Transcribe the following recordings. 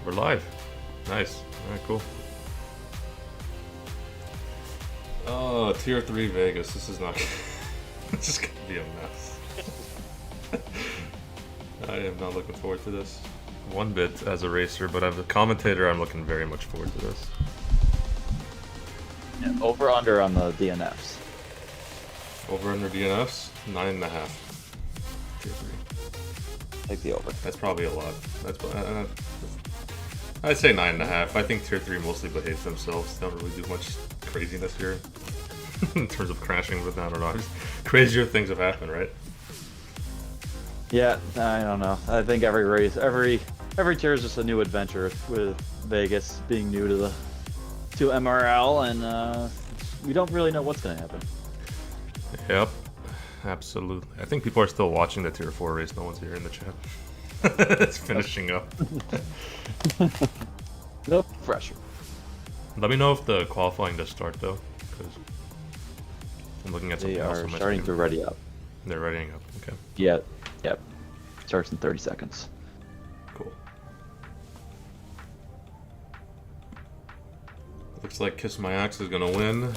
We're live. Nice. Alright, cool. Oh, Tier 3 Vegas. This is not... This is gonna be a mess. I am not looking forward to this. One bit as a racer, but as a commentator, I'm looking very much forward to this. Yeah, over under on the DNFs. Over under DNFs? 9.5. Tier 3. Take the over. That's probably a lot. That's I'd say 9.5. I think Tier 3 mostly behaves themselves. They don't really do much craziness here. In terms of crashing, but I don't know. Crazier things have happened, right? Yeah, I don't know. I think every race, every tier is just a new adventure with Vegas being new to MRL, and we don't really know what's going to happen. Yep, absolutely. I think people are still watching the Tier 4 race. No one's here in the chat. It's finishing up. No pressure. Let me know if the qualifying does start, though, because I'm looking at something else. They are starting to ready up. They're readying up, okay. Yeah, yep. Starts in 30 seconds. Cool. Looks like Kiss My Axe is gonna win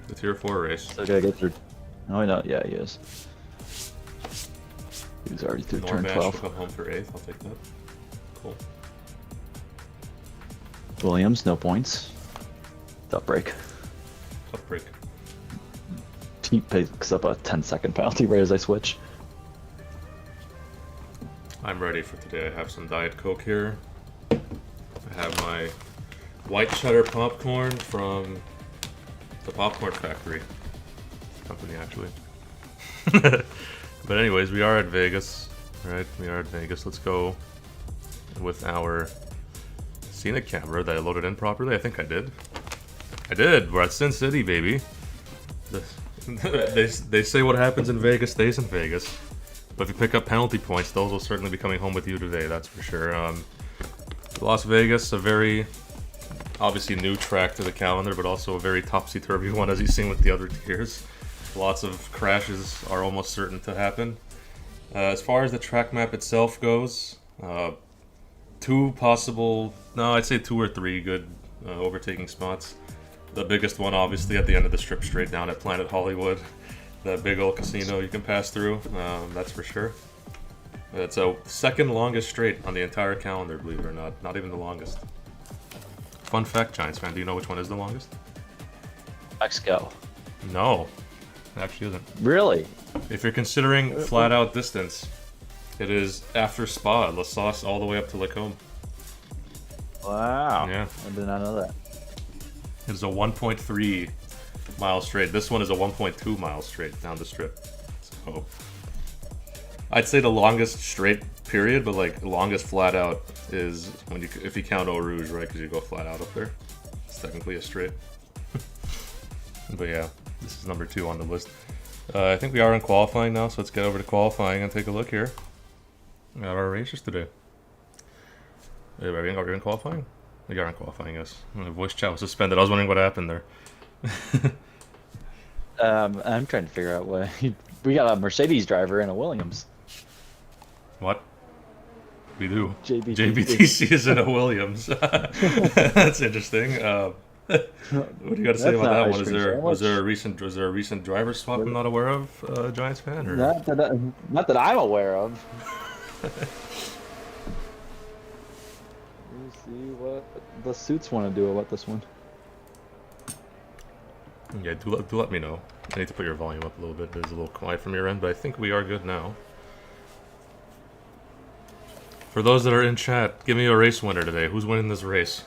the Tier 4 race. So gotta get through. Oh no, yeah, he is. He was already through turn 12. Come home for 8th. I'll take that. Cool. Williams, no points. Tough break. Tough break. He picks up a 10-second penalty right as I switch. I'm ready for today. I have some Diet Coke here. I have my white cheddar popcorn from the Popcorn Factory company, actually. But anyways, we are at Vegas, right? We are at Vegas. Let's go with our scenic camera that I loaded in properly. I think I did. I did. We're at Sin City, baby. They say what happens in Vegas stays in Vegas. But if you pick up penalty points, those will certainly be coming home with you today, that's for sure. Las Vegas, a very obviously new track to the calendar, but also a very topsy-turvy one, as you've seen with the other tiers. Lots of crashes are almost certain to happen. As far as the track map itself goes, I'd say 2 or 3 good overtaking spots. The biggest one, obviously, at the end of the strip straight down at Planet Hollywood. That big old casino you can pass through, that's for sure. It's a second longest straight on the entire calendar, believe it or not. Not even the longest. Fun fact, Giants fan, do you know which one is the longest? Mexico. No, it actually isn't. Really? If you're considering flat out distance, it is after Spa, La Sauce, all the way up to Lacombe. Wow. Yeah. I did not know that. It's a 1.3 mile straight. This one is a 1.2 mile straight down the strip. So I'd say the longest straight period, but like longest flat out is when if you count Eau Rouge, right? Because you go flat out up there. It's technically a straight. But yeah, this is number 2 on the list. I think we are in qualifying now, so let's get over to qualifying and take a look here at our races today. Are we in qualifying? We are in qualifying, yes. My voice chat was suspended. I was wondering what happened there. I'm trying to figure out what we got a Mercedes driver and a Williams. What? We do. JBTC is in a Williams. That's interesting. What do you got to say about that one? Was there a recent driver swap I'm not aware of, Giants fan? Or? Not that I'm aware of. Let me see what the suits want to do about this one. Yeah, do let me know. I need to put your volume up a little bit. There's a little quiet from your end, but I think we are good now. For those that are in chat, give me a race winner today. Who's winning this race?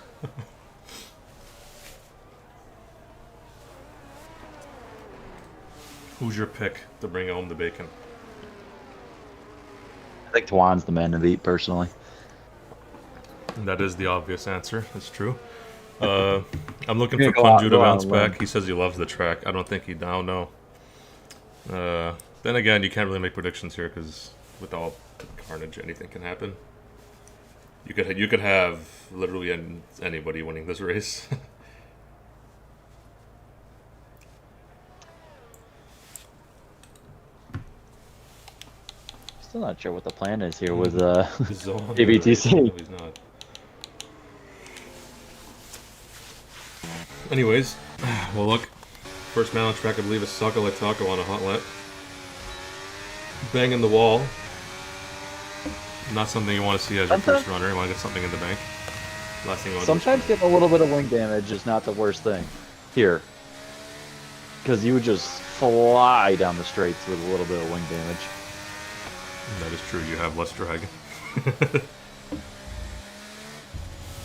Who's your pick to bring home the bacon? I think Twan's the man to beat, personally. That is the obvious answer. It's true. I'm looking for Kunju to bounce back. He says he loves the track. I don't think he down. No. Then again, you can't really make predictions here because with all the carnage, anything can happen. You could have literally anybody winning this race. Still not sure what the plan is here with Zone. ABTC. No, he's not. Anyways, well look, first man on track I believe is Saka Like Taco on a hot lap. Banging the wall. Not something you want to see as your first runner. You want to get something in the bank. Last thing you want to do is Sometimes getting a little bit of wing damage is not the worst thing. Here. Because you would just fly down the straights with a little bit of wing damage. That is true, you have less drag.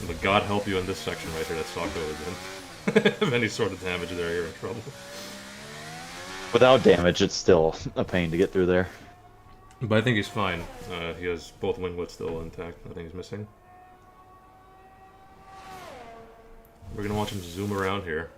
But God help you in this section right here that Sako is in. If any sort of damage there, you're in trouble. Without damage, it's still a pain to get through there. But I think he's fine. He has both winglets still intact. Nothing he's missing. We're gonna watch him zoom around here.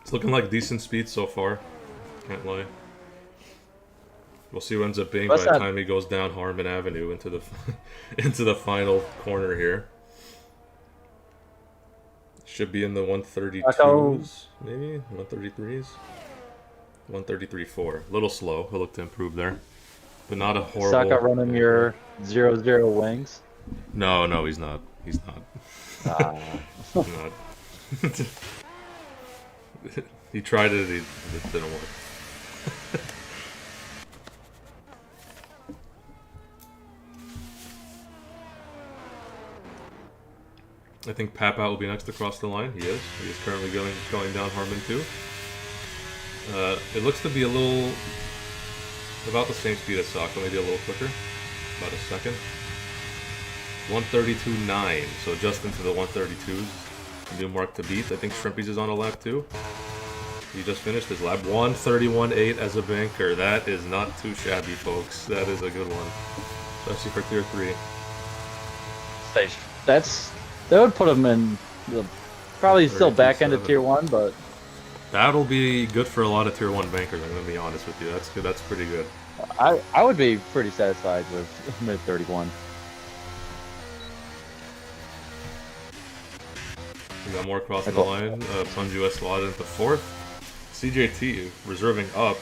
It's looking like decent speed so far. Can't lie. We'll see what ends up being by the time he goes down Harmon Avenue into the into the final corner here. Should be in the 132s, maybe 133s, 133.4. A little slow. He'll look to improve there, but not a horrible. Saka running your 0-0 wings. No, no, he's not. He's not. He's not. He tried it. It didn't work. I think Papout will be next to cross the line. He is. He is currently going down Harmon 2. It looks to be a little... about the same speed as Saka, maybe a little quicker. About a second. 132.9, so just into the 132s. New mark to beat. I think Shrimpies is on a lap too. He just finished his lap. 131.8 as a banker. That is not too shabby, folks. That is a good one. Especially for tier 3. That would put him in probably still back end of tier 1, but that'll be good for a lot of tier 1 bankers, I'm gonna be honest with you. That's good. That's pretty good. I would be pretty satisfied with mid 31. We got more crossing the line. Plunge US slotted into 4th. CJT reserving up.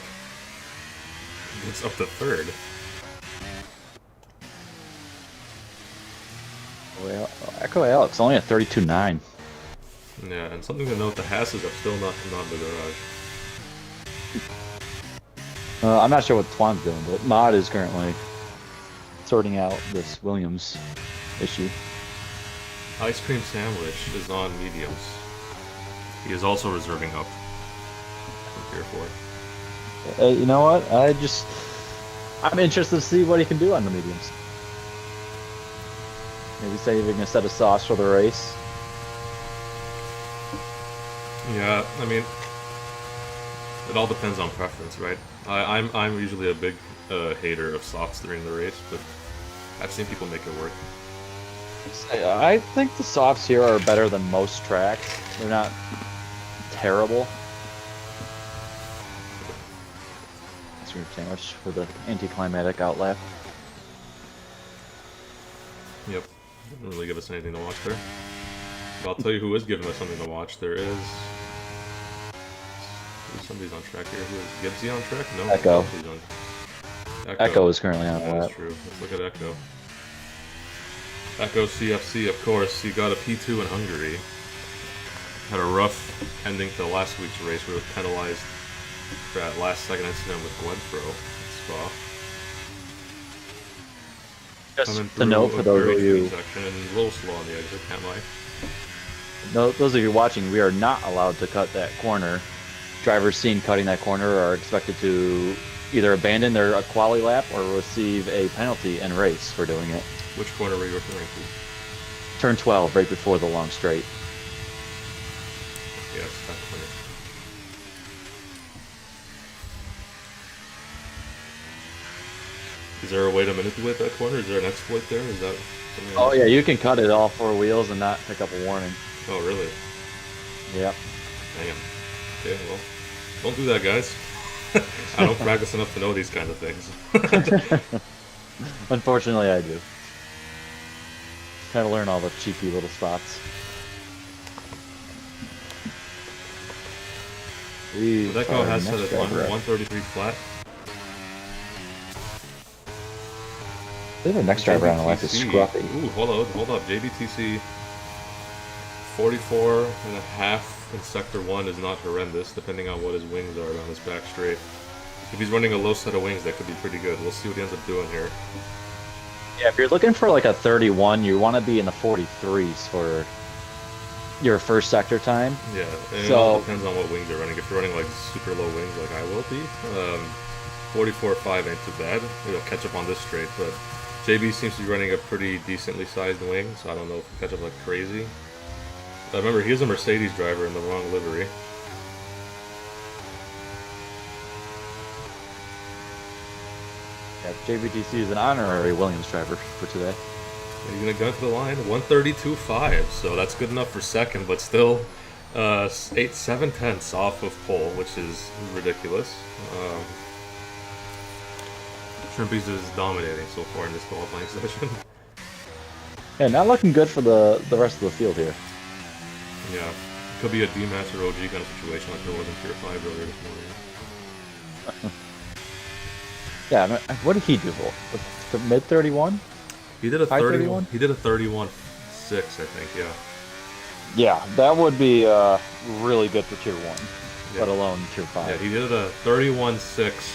It's up to 3rd. Well, Echo Alex only at 32.9. Yeah, and something to note: the Hasses have still not in the garage. I'm not sure what Twan's doing, but Mod is currently sorting out this Williams issue. Ice Cream Sandwich is on mediums. He is also reserving up from tier 4. You know what? I'm interested to see what he can do on the mediums. Maybe saving a set of sauce for the race. Yeah, I mean, it all depends on preference, right? I'm usually a big hater of softs during the race, but I've seen people make it work. I think the softs here are better than most tracks. They're not terrible. Ice cream sandwich for the anticlimactic outlap. Yep, didn't really give us anything to watch there. But I'll tell you who is giving us something to watch. There is... somebody's on track here. Who is Gibbsy on track? No. Echo. Echo is currently on that. lap. That's true. Let's look at Echo. Echo CFC, of course. He got a P2 in Hungary. Had a rough ending to last week's race where he was penalized for that last second incident with Gwenfro at Spa. Just to note for those of you, section and a little slow on the exit, can't lie. Those of you watching, we are not allowed to cut that corner. Drivers seen cutting that corner are expected to either abandon their quali lap or receive a penalty and race for doing it. Which corner were you referring to? Turn 12, right before the long straight. Yes, that corner. Is there a way to manipulate that corner? Is there an exploit there? Is that something? Oh yeah, you can cut it all 4 wheels and not pick up a warning. Oh really? Yep. Damn. Okay, well, don't do that, guys. I don't practice enough to know these kinds of things. Unfortunately, I do. Try to learn all the cheeky little spots. That guy has set at 133 flat. I think the next driver on the left is Scruffy. Ooh, hold up. JBTC 44 and a half in sector 1 is not horrendous, depending on what his wings are on his back straight. If he's running a low set of wings, that could be pretty good. We'll see what he ends up doing here. Yeah, if you're looking for like a 31, you want to be in the 43s for your first sector time. Yeah, and it all depends on what wings you're running. If you're running like super low wings like I will be, 44.5 ain't too bad. It'll catch up on this straight, but JB seems to be running a pretty decently sized wing, so I don't know if he'll catch up like crazy. Remember, he's a Mercedes driver in the wrong livery. Yeah, JBTC is an honorary Williams driver for today. He's gonna go to the line, 132.5, so that's good enough for second, but still 7/10 off of pole, which is ridiculous. Shrimpies is dominating so far in this qualifying session. Yeah, not looking good for the rest of the field here. Yeah, could be a D-Master OG kind of situation like there was in Tier 5 earlier this morning. Yeah, I mean, what did he do? The mid 31? He did a 31. He did a 31.6, I think. Yeah. Yeah, that would be really good for Tier 1, let alone Tier 5. Yeah, he did a 31.6,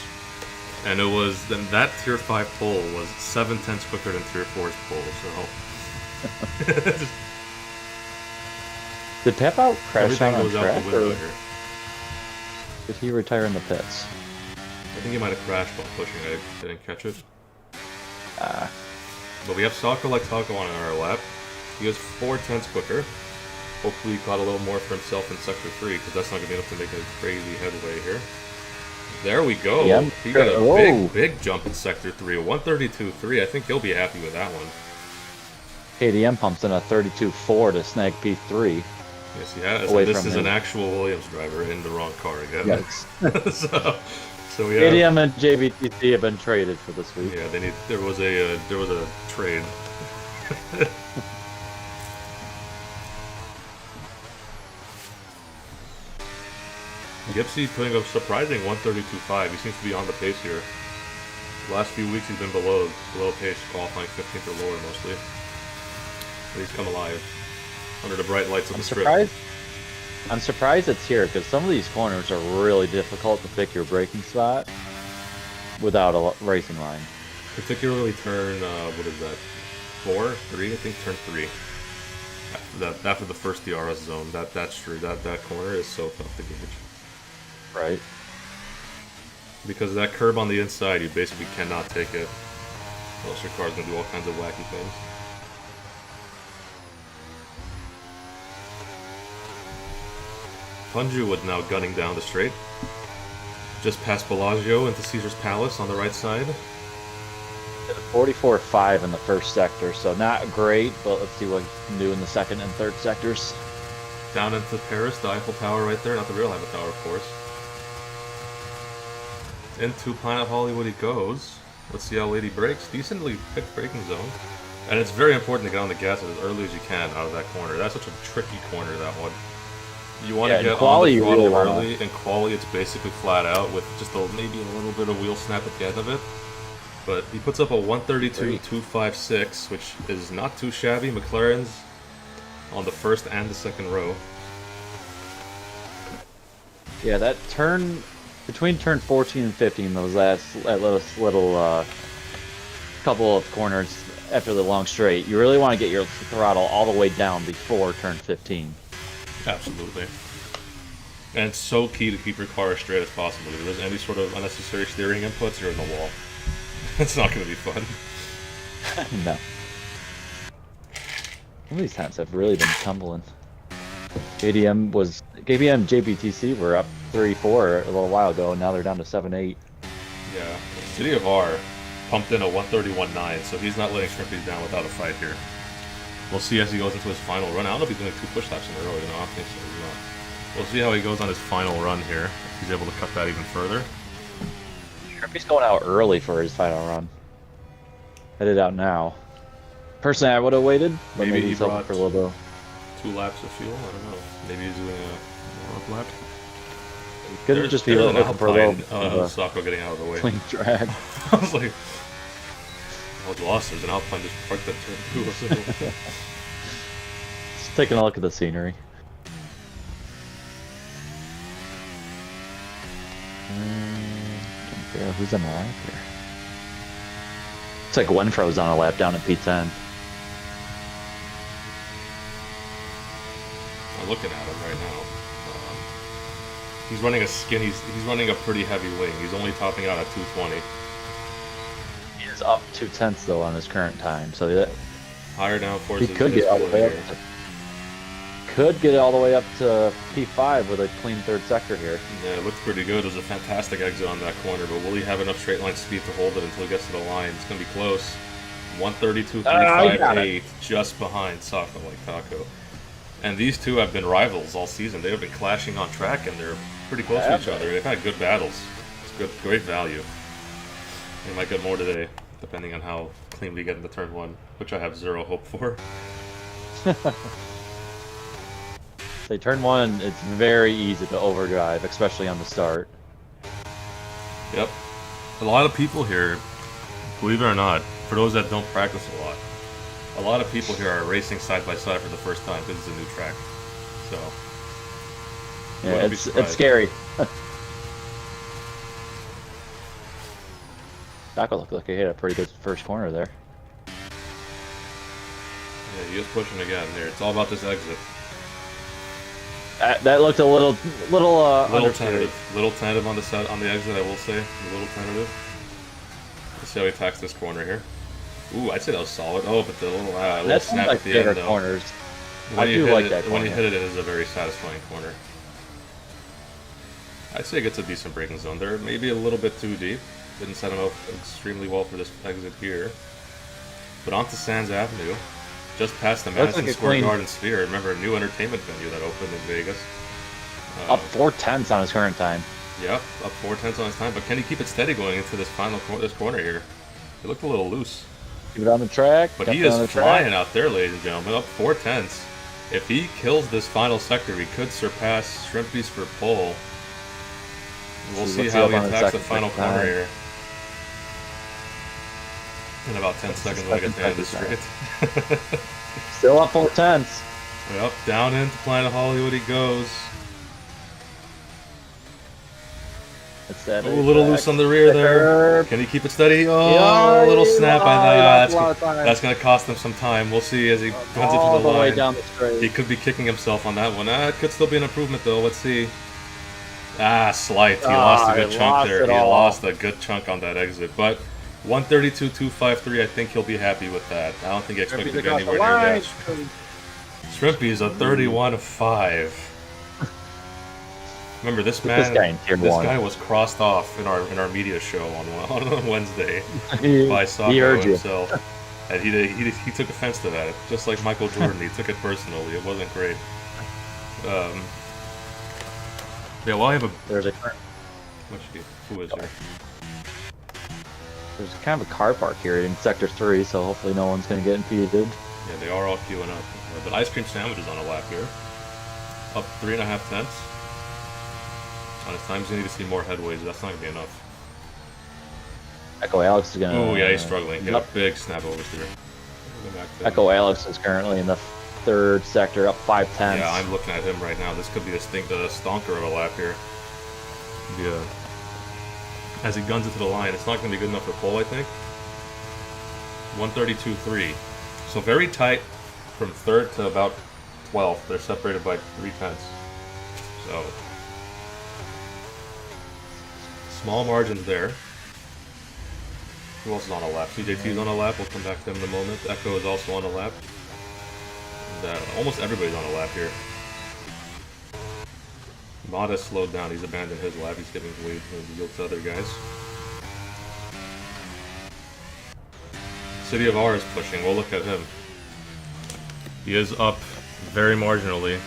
and it was then that Tier 5 pole was 7/10 quicker than Tier 4's pole. So. Did Pep out crash out on track, the window or here. did he retire in the pits? I think he might have crashed while pushing. I didn't catch it. But we have Soccer like Taco on our lap. He was 4/10 quicker. Hopefully he caught a little more for himself in Sector 3, because that's not going to be enough to make a crazy headway here. There we go. Yeah, he got a big jump in Sector 3. A 132.3. I think he'll be happy with that one. KDM pumps in a 32.4 to snag P3. Yes, he has. This is an actual Williams driver in the wrong car again. Yes. So we have KDM and JBTC have been traded for this week. Yeah, there was a trade. Gipsy putting up surprising 132.5. He seems to be on the pace here. The last few weeks he's been below pace, qualifying 15th or lower mostly. But he's come alive under the bright lights of the strip. I'm surprised it's here, because some of these corners are really difficult to pick your braking spot without a racing line. Particularly turn, what is that, 4? 3? I think turn 3. After the first DRS zone, that's true. That corner is so tough to gauge. Right. Because that curb on the inside, you basically cannot take it. Or else your car's going to do all kinds of wacky things. Punju was now gunning down the straight. Just past Bellagio into Caesar's Palace on the right side. 44.5 in the first sector, so not great, but let's see what he can do in the second and third sectors. Down into Paris, the Eiffel Tower right there. Not the real Eiffel Tower, of course. Into Planet Hollywood he goes. Let's see how late he brakes. Decently picked braking zone. And it's very important to get on the gas as early as you can out of that corner. That's such a tricky corner, that one. You want to get on the throttle early, and quali it's basically flat out with just maybe a little bit of wheel snap at the end of it. But he puts up a 132.256, which is not too shabby. McLaren's on the first and the second row. Yeah, that turn between turn 14 and 15, those last little couple of corners after the long straight, you really want to get your throttle all the way down before turn 15. Absolutely. And it's so key to keep your car as straight as possible. If there's any sort of unnecessary steering inputs, you're in the wall. It's not going to be fun. No. Some of these times have really been tumbling. KBM JBTC were up 3-4 a little while ago, and now they're down to 7-8. Yeah. City of R pumped in a 131.9, so he's not letting Shrimpies down without a fight here. We'll see as he goes into his final run. I don't know if he's doing 2 push laps in a row. I don't think so. We'll see how he goes on his final run here. If he's able to cut that even further. Shrimpy's going out early for his final run. Headed out now. Personally, I would have waited, but Maybe maybe he he's hoping brought for a little. 2 laps of fuel. I don't know. Maybe he's doing a warm-up lap. Could it just be looking for a little Socko getting out of the way. clean drag? I was like, I was lost. There's an Alpine just parked at turn 2. Just taking a look at the scenery. Can't figure out who's on the lap here. Looks like Winfro's on a lap down at P10. I'm looking at him right now. He's running a skinny. He's running a pretty heavy wing. He's only topping out at 220. He is up 2/10 though on his current time, so that Higher downforce. he could get all the way up. Could get all the way up to P5 with a clean third sector here. Yeah, it looked pretty good. It was a fantastic exit on that corner, but will he have enough straight line speed to hold it until he gets to the line? It's going to be close. 132.358, just behind Socko like Taco. And these two have been rivals all season. They have been clashing on track, and they're pretty close to each other. They've had good battles. It's good, great value. They might get more today, depending on how clean we get into turn 1, which I have 0 hope for. Say turn 1, it's very easy to overdrive, especially on the start. Yep. A lot of people here, believe it or not, for those that don't practice a lot of people here are racing side by side for the first time because it's a new track. So, yeah, it's scary. Taco looked like he hit a pretty good first corner there. Yeah, he is pushing again here. It's all about this exit. That looked a little tentative. Little tentative on the set on the exit, I will say. A little tentative. Let's see how he attacks this corner here. Ooh, I'd say that was solid. Oh, but the little snap at the end, though. Corners. When you hit it, when you hit it, it is a very satisfying corner. I'd say it gets a decent braking zone. They're maybe a little bit too deep. Didn't set him up extremely well for this exit here. But onto Sands Avenue. Just past the Madison Square Garden Sphere. Remember, a new entertainment venue that opened in Vegas. Up 4/10 on his current time. Yep, up 4/10 on his time. But can he keep it steady going into this this corner here? It looked a little loose. Keep it on the track. But he is flying out there, ladies and gentlemen. Up 4/10. If he kills this final sector, he could surpass Shrimpy's for pole. We'll see how he attacks the final corner here. In about 10 seconds when I get to the end of the straight. Still up 4/10. Yep, down into Planet Hollywood he goes. A little loose on the rear there. Can he keep it steady? Oh, a little snap by that. That's going to cost him some time. We'll see as he runs it to the line. Way down the straight. He could be kicking himself on that one. It could still be an improvement though. Let's see. Slight. He lost a good chunk there. He lost a good chunk on that exit. But 132.253, I think he'll be happy with that. I don't think he expected to be anywhere near that. Shrimpy is a 31.5. Remember, this guy was crossed off in our media show on Wednesday by Socko himself, and he took offense to that, just like Michael Jordan. He took it personally. It wasn't great. Yeah, well, I have a. There's a. Who is there? There's kind of a car park here in Sector 3, so hopefully no one's going to get impeded. Yeah, they are all queuing up. But Ice Cream Sandwich is on a lap here. Up 3.5 tenths. On his time, he's going to need to see more headways. That's not going to be enough. Echo Alex is going to... Oh, yeah, he's struggling. He got a big snap over here. Echo Alex is currently in the third sector, up 5 tenths. Yeah, I'm looking at him right now. This could be a stonker of a lap here. Yeah. As he guns it to the line, it's not going to be good enough for pole, I think. 132.3. So very tight from third to about 12th. They're separated by 3 tenths. So small margins there. Who else is on a lap? CJT is on a lap. We'll come back to him in a moment. Echo is also on a lap. And, almost everybody's on a lap here. Mata slowed down. He's abandoned his lap. He's giving lead and yield to other guys. City of R is pushing. We'll look at him. He is up very marginally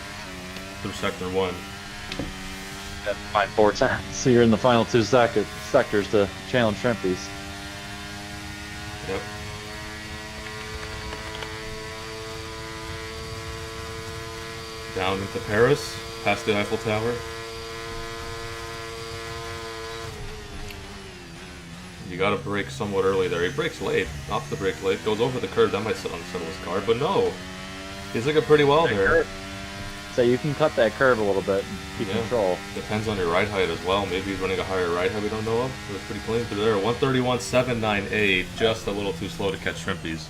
through Sector 1. Have to find 4 times. So you're in the final 2 sectors to challenge Shrimpies. Yep. Down into Paris, past the Eiffel Tower. You gotta brake somewhat early there. He brakes late, off the brake late, goes over the curb. That might sit on Settle's car, but no. He's looking pretty well there. So you can cut that curve a little bit and keep control. Depends on your ride height as well. Maybe he's running a higher ride height we don't know of. It was pretty clean through there. 131.798, just a little too slow to catch Shrimpies.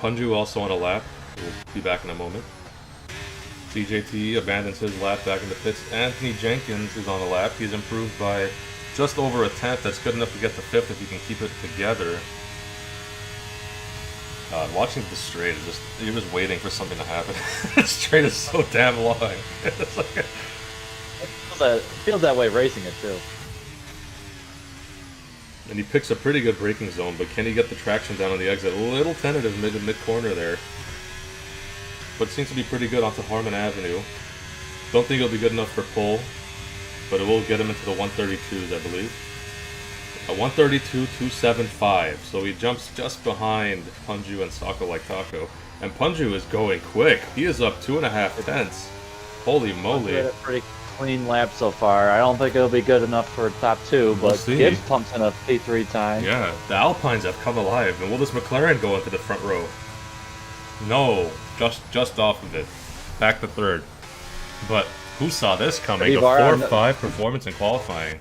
Punju also on a lap. We'll be back in a moment. CJT abandons his lap back in the pits. Anthony Jenkins is on a lap. He's improved by just over a tenth. That's good enough to get to 5th if you can keep it together. God, watching the straight is just, you're just waiting for something to happen. The straight is so damn long. It's like it feels that way racing it too. And he picks a pretty good braking zone, but can he get the traction down on the exit? A little tentative mid corner there. But it seems to be pretty good onto Harmon Avenue. Don't think it'll be good enough for pole, but it will get him into the 132s, I believe. A 132.275, so he jumps just behind Punju and Sako like Taco. And Punju is going quick. He is up 2.5 tenths. Holy moly. A pretty clean lap so far. I don't think it'll be good enough for top 2, but Gibbs pumps in a P3 time. Yeah, the Alpines have come alive. And will this McLaren go into the front row? No, just off of it. Back to 3rd. But who saw this coming? A 4.5 performance in qualifying.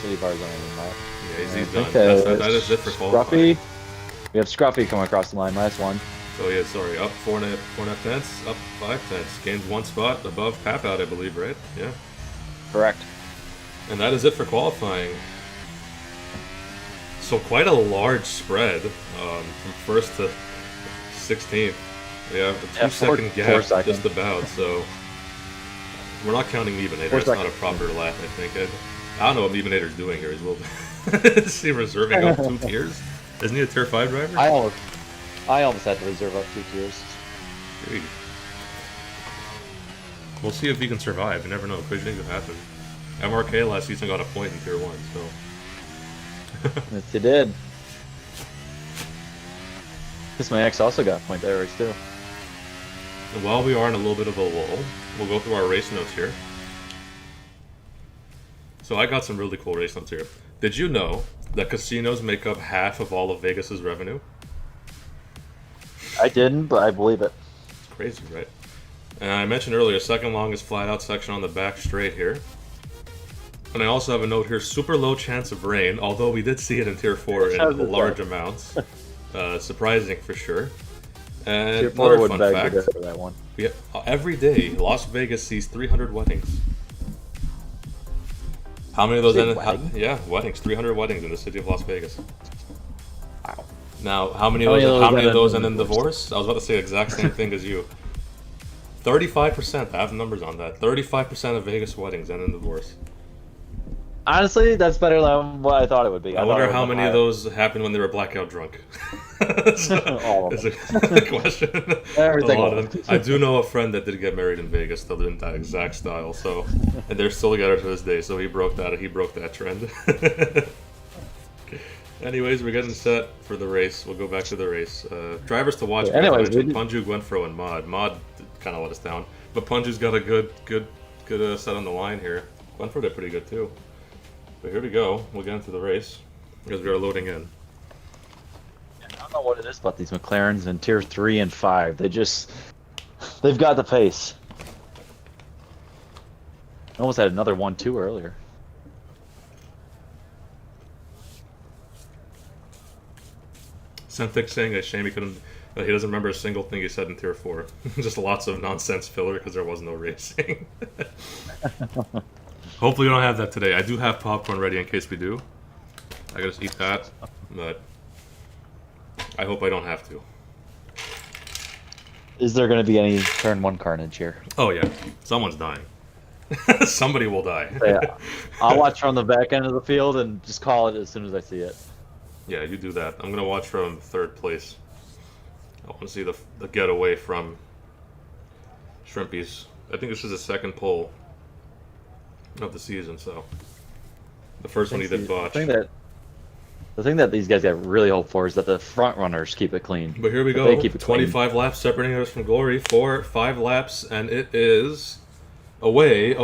City bar's on the lap. Yeah, he's done. That is it for qualifying. Scruffy. We have Scruffy coming across the line, last one. So yeah, sorry, up 4.5 tenths, up 5 tenths. Gained 1 spot above Papout, I believe, right? Yeah. Correct. And that is it for qualifying. So quite a large spread from 1st to 16th. Yeah, a 2-second gap, just about. So we're not counting Evenator. It's not a proper lap, I think. I don't know what Evenator's doing here. Is he reserving up 2 tiers? Isn't he a tier 5 driver? I almost had to reserve up 2 tiers. Great. We'll see if he can survive. You never know. Crazy things have happened. MRK last season got a point in tier 1, so. Yes, he did. This my ex also got a point there, too. And while we are in a little bit of a lull, we'll go through our race notes here. So I got some really cool race notes here. Did you know that casinos make up half of all of Vegas's revenue? I didn't, but I believe it. It's crazy, right? And I mentioned earlier, second longest flat-out section on the back straight here. And I also have a note here, super low chance of rain, although we did see it in Tier 4 in large amounts. Surprising for sure. And Tier 4 another would fun beg fact, to go for that one. every day, Las Vegas sees 300 weddings. How many of those end in, weddings, 300 weddings in the city of Las Vegas. Wow. Now, how many of those end in divorce? I was about to say the exact same thing as you. 35%, I have numbers on that. 35% of Vegas weddings end in divorce. Honestly, that's better than what I thought it would be. I wonder how many of those happened when they were blackout drunk. All of them. Is a question. Everything. A lot of them. I do know a friend that did get married in Vegas, still in that exact style. So, and they're still together to this day. So he broke that trend. Anyways, we're getting set for the race. We'll go back to the race. Drivers to watch. Anyways, Punju, Gwenfro, and Mod. Mod kind of let us down, but Punju's got a good set on the line here. Gwenfro did pretty good too. But here we go. We'll get into the race because we are loading in. I don't know what it is about these McLarens in Tier 3 and 5. They've got the pace. I almost had another 1-2 earlier. Senthic saying a shame he doesn't remember a single thing he said in Tier 4. Just lots of nonsense filler because there was no racing. Hopefully we don't have that today. I do have popcorn ready in case we do. I gotta just eat that, but I hope I don't have to. Is there going to be any turn 1 carnage here? Oh yeah, someone's dying. Somebody will die. Yeah. I'll watch from the back end of the field and just call it as soon as I see it. Yeah, you do that. I'm gonna watch from 3rd place. I want to see the getaway from Shrimpies. I think this is his second pole of the season, so the first one he did botch. The thing that these guys got really hope for is that the front runners keep it clean. But here we go. 25 laps separating us from glory. 5 laps, and it is away.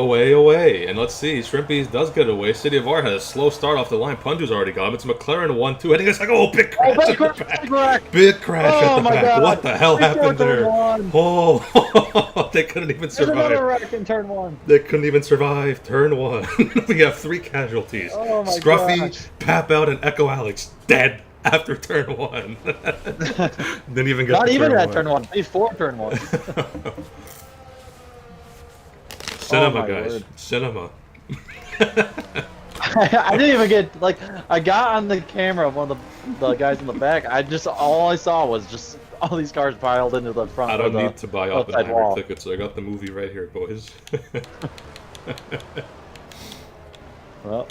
And let's see. Shrimpies does get away. City of R has a slow start off the line. Punju's already got him. It's McLaren 1-2. I think it's like, oh, big crash at the back. Big crash at the back. God. What the hell happened there? Oh, they couldn't even survive. There's another wreck in turn 1. They couldn't even survive turn 1. We have 3 casualties. Oh my Scruffy, gosh. Pap Out, and Echo Alex dead after turn 1. Didn't even get Not to even turn at 1. turn 1. Before turn 1. Cinema, oh guys. Word. Cinema. I didn't even get, like, I got on the camera of one of the guys in the back. All I saw was just all these cars piled into the front. I don't need to buy Oppenheimer tickets, so I got the movie right here, boys. Well,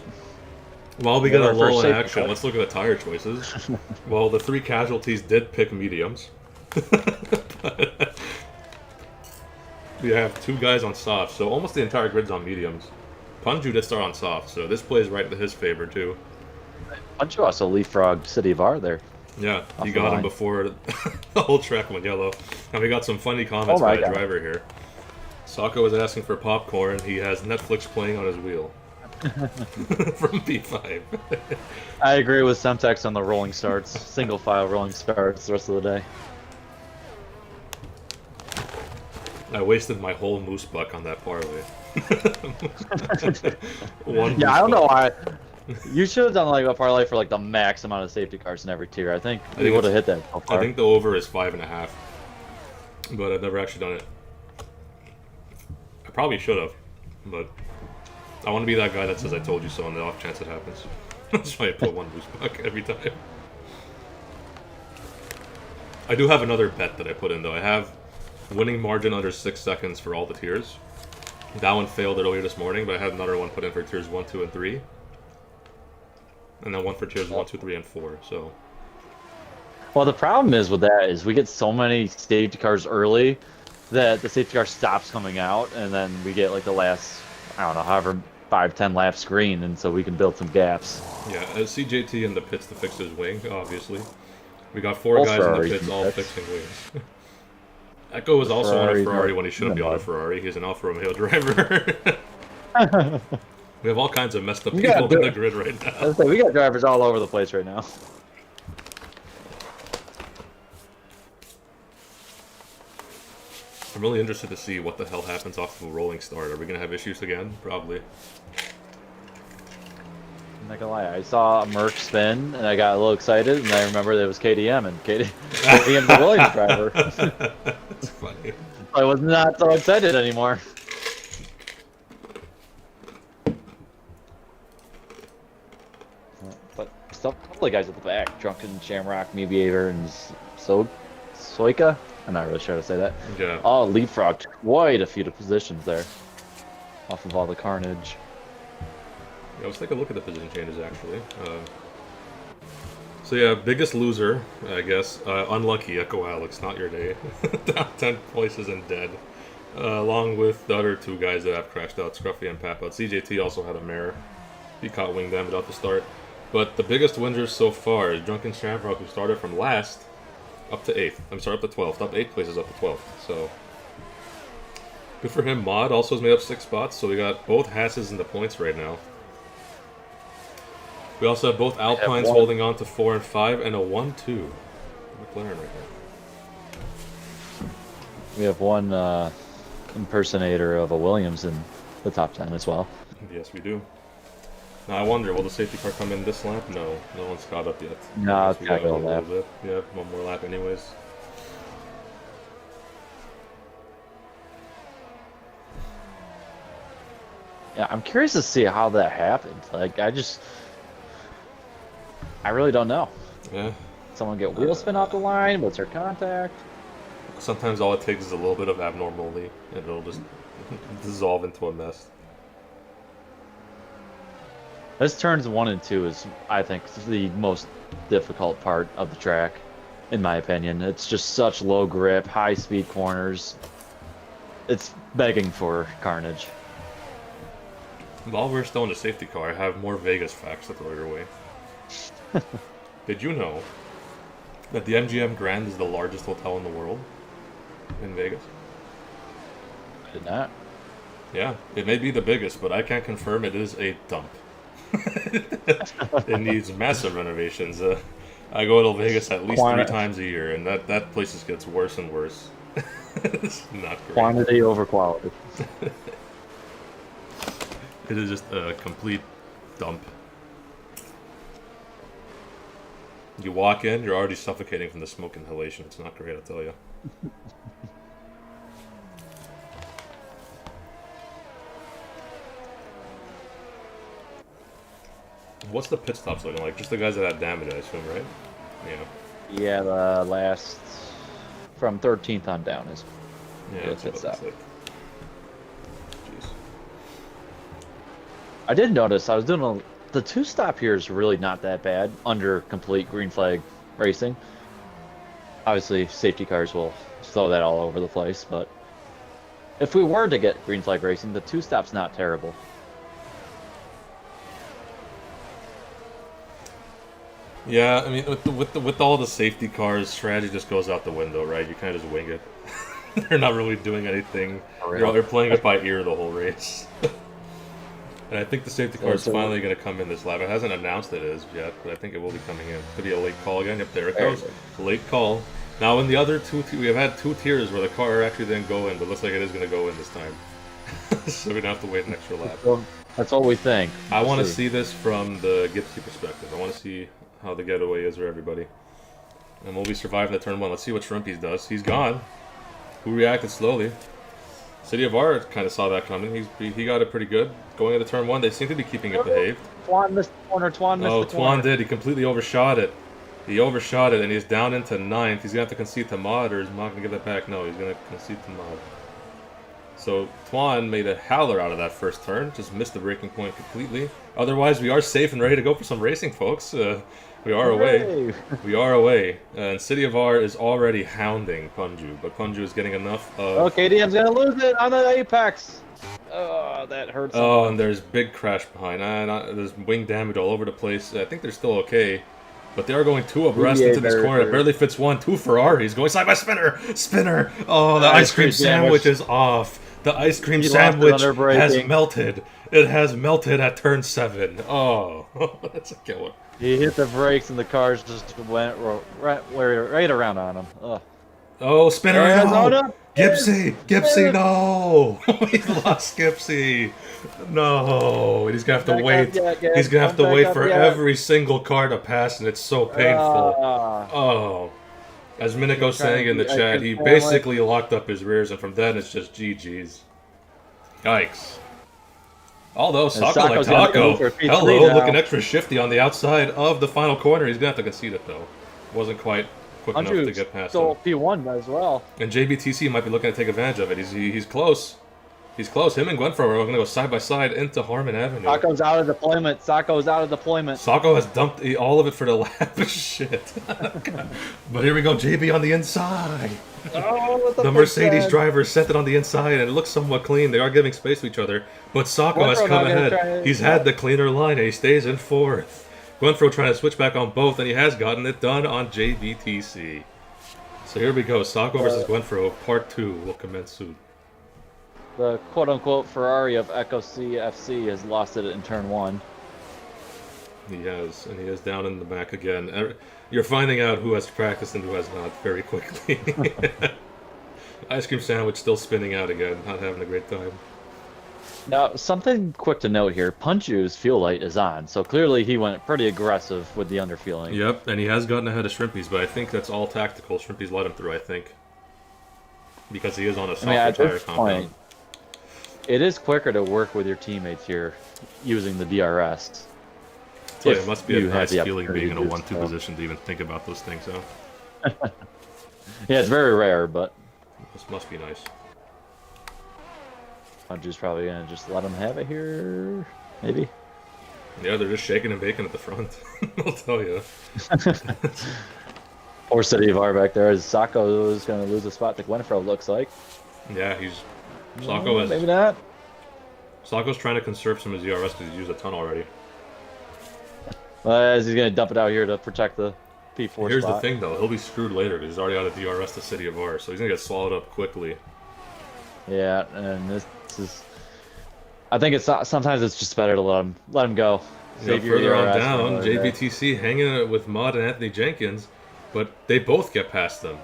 while we get a lull in action, let's look at the tire choices. Well, the 3 casualties did pick mediums. We have 2 guys on soft, so almost the entire grid's on mediums. Punju did start on soft, so this plays right to his favor, too. Punju also leapfrogged City of R there. Yeah, he got him before the whole track went yellow. And we got some funny comments by the driver here. Sako was asking for popcorn. He has Netflix playing on his wheel. From P5. I agree with Semtex on the rolling starts. Single file rolling starts the rest of the day. I wasted my whole moose buck on that parlay. Yeah, I don't know why. You should have done like a parlay for like the max amount of safety cars in every tier. I think we would have hit that so far. I think the over is 5.5, but I've never actually done it. I probably should have, but I want to be that guy that says I told you so on the off chance it happens. That's why I put one moose buck every time. I do have another bet that I put in though. I have winning margin under 6 seconds for all the tiers. That one failed earlier this morning, but I had another one put in for tiers 1, 2, and 3. And then one for tiers 1, 2, 3, and 4, so... Well, the problem is with that is we get so many safety cars early that the safety car stops coming out, and then we get like the last, I don't know, however 5-10 laps green, and so we can build some gaps. Yeah, CJT in the pits to fix his wing, obviously. We got 4 guys in the pits all fixing wings. Echo was also on a Ferrari when he shouldn't be on a Ferrari. He's an Alfa Romeo driver. We have all kinds of messed up people in the grid right now. We got drivers all over the place right now. I'm really interested to see what the hell happens off of a rolling start. Are we going to have issues again? Probably. I'm not gonna lie, I saw a Merc spin and I got a little excited, and I remember that it was KDM, and KDM's the Williams driver. That's funny. I was not so excited anymore. But still, a couple of guys at the back: Drunken Shamrock, Meviator, and Soika. I'm not really sure how to say that. Yeah. Oh, leapfrogged quite a few positions there, off of all the carnage. Yeah, let's take a look at the position changes, actually. So yeah, biggest loser, I guess. Unlucky, Echo Alex, not your day. Down 10 places and dead. Along with the other 2 guys that have crashed out, Scruffy and Pap Out. CJT also had a mirror. He caught wing damage off the start. But the biggest winners so far is Drunken Shamrock, who started from last up to 8th. I'm sorry, up to 12th. Up 8 places up to 12th. So good for him. Mod also has made up 6 spots, so we got both Hasses in the points right now. We also have both Alpines holding on to 4 and 5, and a 1-2. McLaren right now. We have one impersonator of a Williams in the top 10 as well. Yes, we do. Now I wonder, will the safety car come in this lap? No, no one's caught up yet. No, it's got to go a lap. Yeah, one more lap anyways. Yeah, I'm curious to see how that happened. Like, I really don't know. Yeah. Someone get wheel spin off the line? What's their contact? Sometimes all it takes is a little bit of abnormality, and it'll just dissolve into a mess. This turns 1 and 2 is, I think, the most difficult part of the track, in my opinion. It's just such low grip, high speed corners. it's begging for carnage. While we're still in the safety car, I have more Vegas facts to throw your way. Did you know that the MGM Grand is the largest hotel in the world in Vegas? I did not. Yeah, it may be the biggest, but I can't confirm it is a dump. It needs massive renovations. I go to Vegas at least 3 times a year, and that place just gets worse and worse. It's not great. Quantity over quality. It is just a complete dump. You walk in, you're already suffocating from the smoke inhalation. It's not great, I'll tell you. What's the pit stops looking like? Just the guys that had damage, I assume, right? Yeah. Yeah, the last from 13th on down is Yeah, that's what pit it stop. looks like. Jeez. I did notice I was doing the 2-stop here is really not that bad under complete green flag racing. Obviously, safety cars will throw that all over the place, but if we were to get green flag racing, the 2-stop's not terrible. Yeah, I mean, with all the safety cars, strategy just goes out the window, right? You kind of just wing it. They're not really doing anything. They're playing it by ear the whole race. And I think the safety car is finally going to come in this lap. It hasn't announced it is yet, but I think it will be coming in. Could be a late call again. Yep, there it goes. Late call. Now, in the other we have had 2 tiers where the car actually didn't go in, but looks like it is going to go in this time. So we don't have to wait an extra lap. That's what we think. I want to see this from the Gipsy perspective. I want to see how the getaway is for everybody. And will we survive that turn 1? Let's see what Shrimpies does. He's gone. Who reacted slowly? City of Art kind of saw that coming. He got it pretty good. Going into turn 1, they seem to be keeping it behaved. Twan missed the corner. Twan missed the corner. Twan did. He completely overshot it. He overshot it, and he's down into 9th. He's going to have to concede to Mod, or is Mod going to give that back? No, he's going to concede to Mod. So Twan made a howler out of that first turn. Just missed the braking point completely. Otherwise, we are safe and ready to go for some racing, folks. We are away. We are away. And City of R is already hounding Punju, but Punju is getting enough of... Oh, KDM's going to lose it on the apex. Oh, that hurts. Oh, and there's big crash behind. There's wing damage all over the place. I think they're still okay. But they are going 2 abreast into this corner. It barely fits 1. 2 Ferraris going side by spinner. Spinner. Oh, the ice cream sandwich is off. The ice cream sandwich has melted. It has melted at turn 7. Oh, that's a killer. He hit the brakes and the cars just went right around on him. Ugh. Oh, spinner! No. Gipsy, no! We lost Gipsy. No, he's gonna have to wait. He's gonna have to wait for every single car to pass, and it's so painful. Oh, as Minico's saying in the chat, he basically locked up his rears, and from then it's just GG's. Yikes. Although Sako like Taco, hello, looking extra shifty on the outside of the final corner. He's gonna have to concede it though. Wasn't quite quick enough to get past him. P1 as well. And JBTC might be looking to take advantage of it. He's close. He's close. Him and Gwenfro are going to go side by side into Harmon Avenue. Sako's out of deployment. Sako has dumped all of it for the lap. Shit. But here we go. JB on the inside. Oh, the Mercedes driver sent it on the inside, and it looks somewhat clean. They are giving space to each other. But Sako has come ahead. He's had the cleaner line, and he stays in 4th. Gwenfro trying to switch back on both, and he has gotten it done on JBTC. So here we go. Sako versus Gwenfro. Part 2 will commence soon. The quote-unquote Ferrari of Echo CFC has lost it in turn 1. He has, and he is down in the back again. You're finding out who has practiced and who has not very quickly. Ice cream sandwich still spinning out again, not having a great time. Now, something quick to note here. Punju's fuel light is on, so clearly he went pretty aggressive with the underfueling. Yep, and he has gotten ahead of Shrimpies, but I think that's all tactical. Shrimpies let him through, I think. Because he is on a softer tire compound. It is quicker to work with your teammates here using the DRS. So it must be a nice feeling being in a 1-2 position to even think about those things, huh? Yeah, it's very rare, but... This must be nice. Punju's probably going to just let him have it here, maybe? Yeah, they're just shaking and baking at the front. I'll tell you. Poor City of R back there, as Sako is going to lose a spot to Gwenfro, looks like. Yeah, he's Maybe not. Socko's trying to conserve some of his DRS because he's used a ton already. As he's going to dump it out here to protect the P4 Here's spot. the thing, though. He'll be screwed later because he's already out of DRS to City of R, so he's going to get swallowed up quickly. Yeah, and this is... I think it's not, sometimes it's just better to let him go. You know, further on down, JBTC hanging it with Mod and Anthony Jenkins, but they both get past them.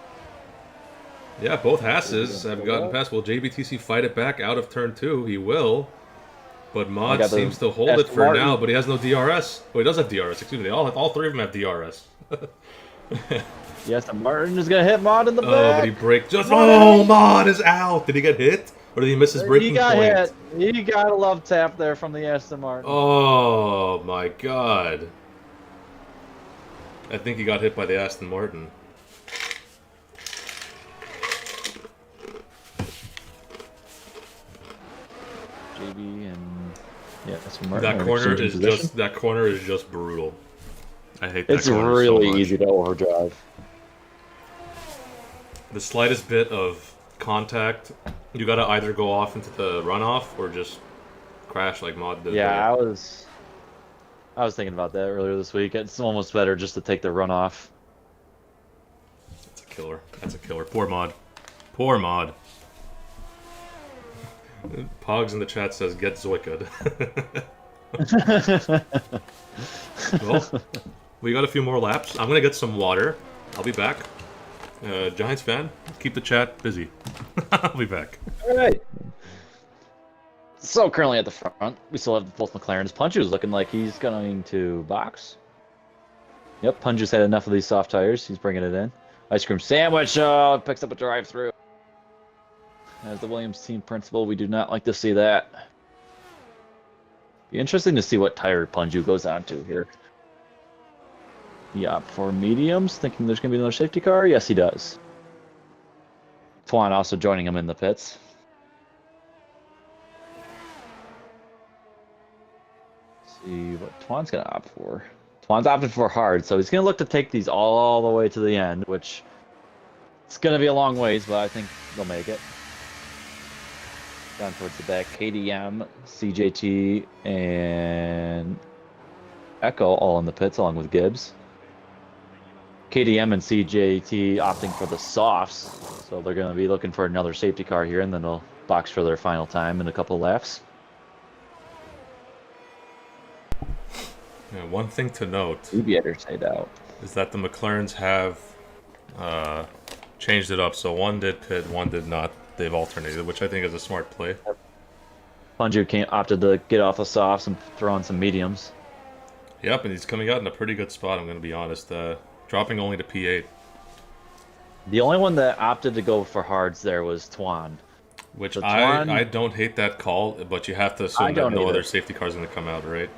Yeah, both Hasses have gotten past. Will JBTC fight it back out of turn 2? He will. But Mod seems to hold it for now, but he has no DRS. Oh, he does have DRS, excuse me. All three of them have DRS. Yes, the Martin is going to hit Mod in the back. Oh, but he braked. Oh, Mod is out. Did he get hit? Or did he miss his braking point? He got hit. You got to love tap there from the Aston Martin. Oh, my God. I think he got hit by the Aston Martin. JB and yeah, that corner is just brutal. I hate that. It's really easy to overdrive. The slightest bit of contact, you gotta either go off into the runoff or just crash like Mod did. Yeah, I was thinking about that earlier this week. It's almost better just to take the runoff. That's a killer. That's a killer. Poor Mod. Poor Mod. Pogs in the chat says, get Zoika'd. Well, we got a few more laps. I'm going to get some water. I'll be back. Giants fan, keep the chat busy. I'll be back. All right. So currently at the front, we still have both McLarens. Punju's looking like he's going to box. Yep, Punju's had enough of these soft tires. He's bringing it in. Ice cream sandwich picks up a drive-through. As the Williams team principal, we do not like to see that. Be interesting to see what tire Punju goes on to here. Yeah, for mediums, thinking there's going to be another safety car? Yes, he does. Twan also joining him in the pits. Let's see what Twan's going to opt for. Twan's opted for hard, so he's going to look to take these all the way to the end, which it's going to be a long ways, but I think they'll make it. Down towards the back, KDM, CJT, and Echo all in the pits along with Gibbs. KDM and CJT opting for the softs, so they're going to be looking for another safety car here, and then they'll box for their final time in a couple of laps. Yeah, one thing to note out is that the McLarens have changed it up, so one did pit, one did not. They've alternated, which I think is a smart play. Punju opted to get off the softs and throw on some mediums. Yep, and he's coming out in a pretty good spot, I'm going to be honest. Dropping only to P8. The only one that opted to go for hards there was Twan. Which so I don't hate that call, but you have to assume that no other safety car is going to come out, right?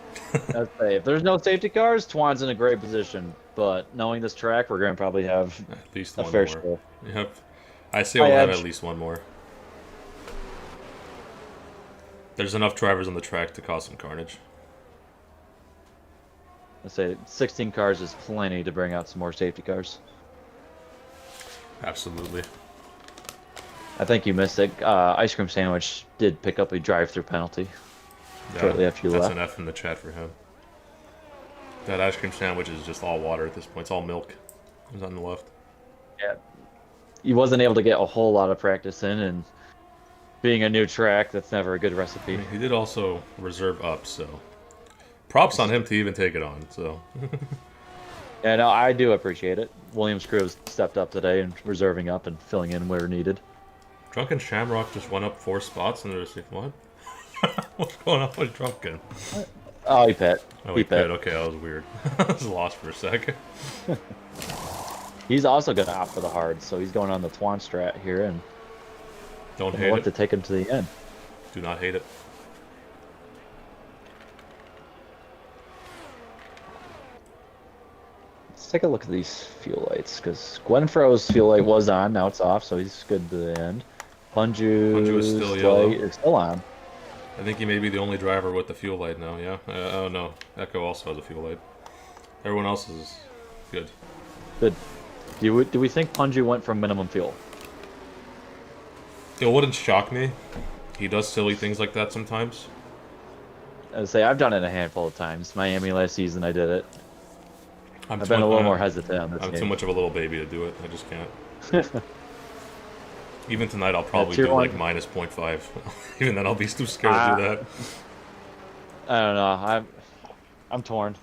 I'd say if there's no safety cars, Twan's in a great position. But knowing this track, we're going to probably have at least a one fair more. share. Yep. I say we'll have at least one more. There's enough drivers on the track to cause some carnage. I say 16 cars is plenty to bring out some more safety cars. Absolutely. I think you missed it. Ice cream sandwich did pick up a drive-through penalty shortly after you left. That's an F in the chat for him. That ice cream sandwich is just all water at this point. It's all milk. It's on the left. Yeah. He wasn't able to get a whole lot of practice in, and being a new track, that's never a good recipe. He did also reserve up, so props on him to even take it on. So yeah, no, I do appreciate it. Williams crew has stepped up today and reserving up and filling in where needed. Drunken Shamrock just went up 4 spots, and they're just like, what? What's going on with Drunken? Oh, he pit. Oh, he pit. Okay, that was weird. I was lost for a second. He's also going to opt for the hard, so he's going on the Twan strat here, and don't hate it. To take him to the end. Do not hate it. Let's take a look at these fuel lights, because Gwenfro's fuel light was on, now it's off, so he's good to the end. Punju is still on. I think he may be the only driver with the fuel light now, yeah? Oh no, Echo also has a fuel light. Everyone else is good. Good. Do we think Punju went from minimum fuel? It wouldn't shock me He does silly things like that sometimes. I would say I've done it a handful of times. Miami last season, I did it. I've been a little more hesitant on this I'm game. too much of a little baby to do it. I just can't. Even tonight, I'll probably Tier do like 1. minus 0.5. Even then, I'll be too scared to do that. I don't know. I'm torn.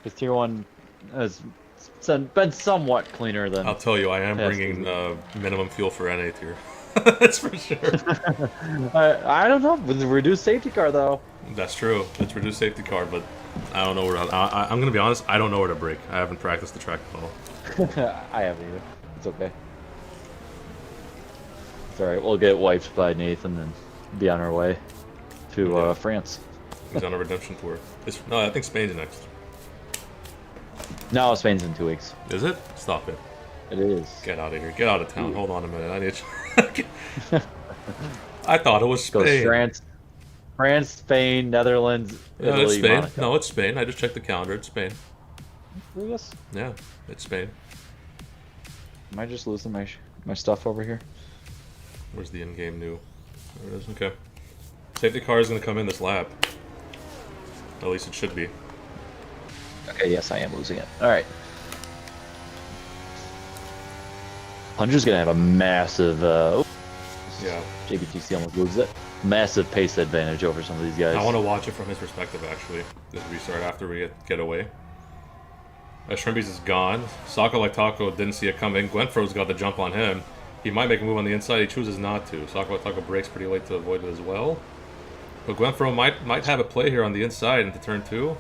Because Tier 1 has been somewhat cleaner than. I'll tell you, I am past bringing season. minimum fuel for NA tier. That's for sure. I don't know. With the reduced safety car, though. That's true. It's reduced safety car, but I don't know where. I'm gonna be honest. I don't know where to brake. I haven't practiced the track at all. I haven't either. It's okay. It's alright. We'll get wiped by Nathan and be on our way to France. He's on a redemption tour. No, I think Spain's next. No, Spain's in 2 weeks. Is it? Stop it. It is. Get out of here. Get out of town. Hold on a minute. I need. I thought it was Goes Spain. France, Spain, Netherlands, No, Italy, it's Spain. Monaco. No, it's Spain. I just checked the calendar. It's Spain. Yes. Yeah, it's Spain. Am I just losing my stuff over here? Where's the in-game new? There it is. Okay. Safety car is going to come in this lap. At least it should be. Okay, yes, I am losing it. Alright. Hunter's gonna have a massive, Yeah. JBTC almost loses it. Massive pace advantage over some of these guys. I want to watch it from his perspective, actually. This restart after we get away. Shrimpies is gone. Sako like Taco didn't see it coming. Gwenfro's got the jump on him. He might make a move on the inside. He chooses not to. Sako like Taco breaks pretty late to avoid it as well. But Gwenfro might have a play here on the inside into turn 2.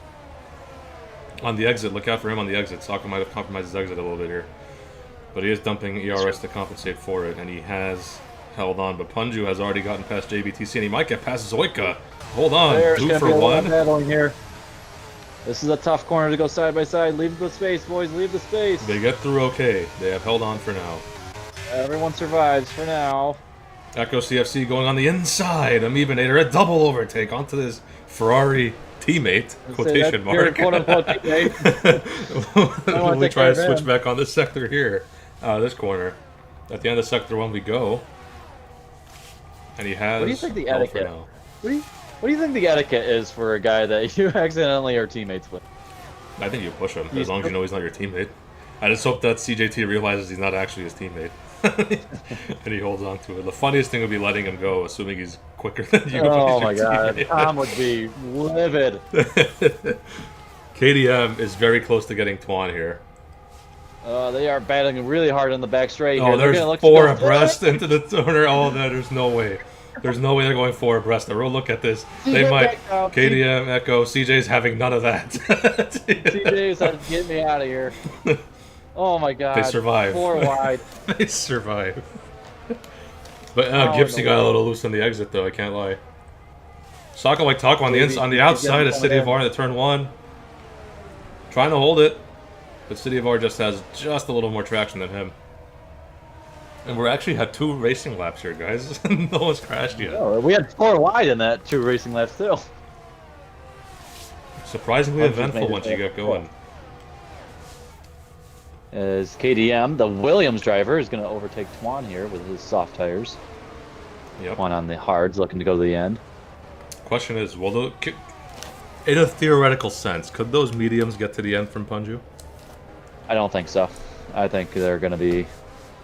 On the exit. Look out for him on the exit. Sako might have compromised his exit a little bit here. But he is dumping ERS to compensate for it, and he has held on. But Punju has already gotten past JBTC, and he might get past Zoika. Hold on. There's 2 gonna for be a lot 1. of battling here. This is a tough corner to go side by side. Leave the space, boys. Leave the space. They get through okay. They have held on for now. Everyone survives for now. Echo CFC going on the inside. Amoebanator, a double overtake onto this Ferrari teammate. Quotation mark. Quote unquote teammate. We try to switch back on this sector here. This corner. At the end of sector 1 we go. And he has. What do you think the held for etiquette? now. What do you think the etiquette is for a guy that you accidentally are teammates with? I think you push him, as long as you know he's not your teammate. I just hope that CJT realizes he's not actually his teammate. And he holds on to it. The funniest thing would be letting him go, assuming he's quicker than you. Oh my god, Tom would be livid. KDM is very close to getting Twan here. They are battling really hard on the back straight. Oh, here. there's 4 abreast into the turner. Oh, no, there's no way. There's no way they're going 4 abreast. Now, look at this. They might. KDM, Echo, CJ's having none of that. CJ's had to get me out of here. Oh my god. They survive. 4 wide. They survive. But Gipsy got a little loose on the exit, though. I can't lie. Sako like Taco on the outside of City of R in the turn 1. Trying to hold it. But City of R just has just a little more traction than him. And we're actually had 2 racing laps here, guys. No one's crashed yet. Oh, we had 4 wide in that 2 racing laps too. Surprisingly eventful once you get going. As KDM, the Williams driver, is going to overtake Twan here with his soft tires. Yep. Twan on the hards, looking to go to the end. Question is, in a theoretical sense, could those mediums get to the end from Punju? I don't think so. I think they're going to be...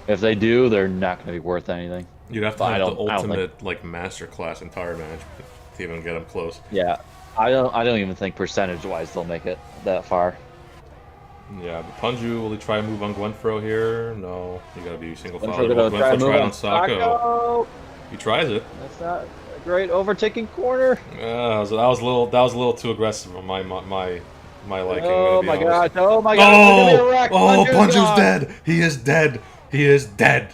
If they do, they're not going to be worth anything. You'd have to have the ultimate like masterclass in tire management to even get them close. Yeah, I don't even think percentage-wise they'll make it that far. Yeah, but Punju, will he try a move on Gwenfro here? No, you gotta be single file. Gwenfro tried on Sako. He tries it. That's not a great overtaking corner. Yeah, that was a little too aggressive on my liking. Oh my god! Oh my god! Oh, Punju's dead. He is dead. He is dead.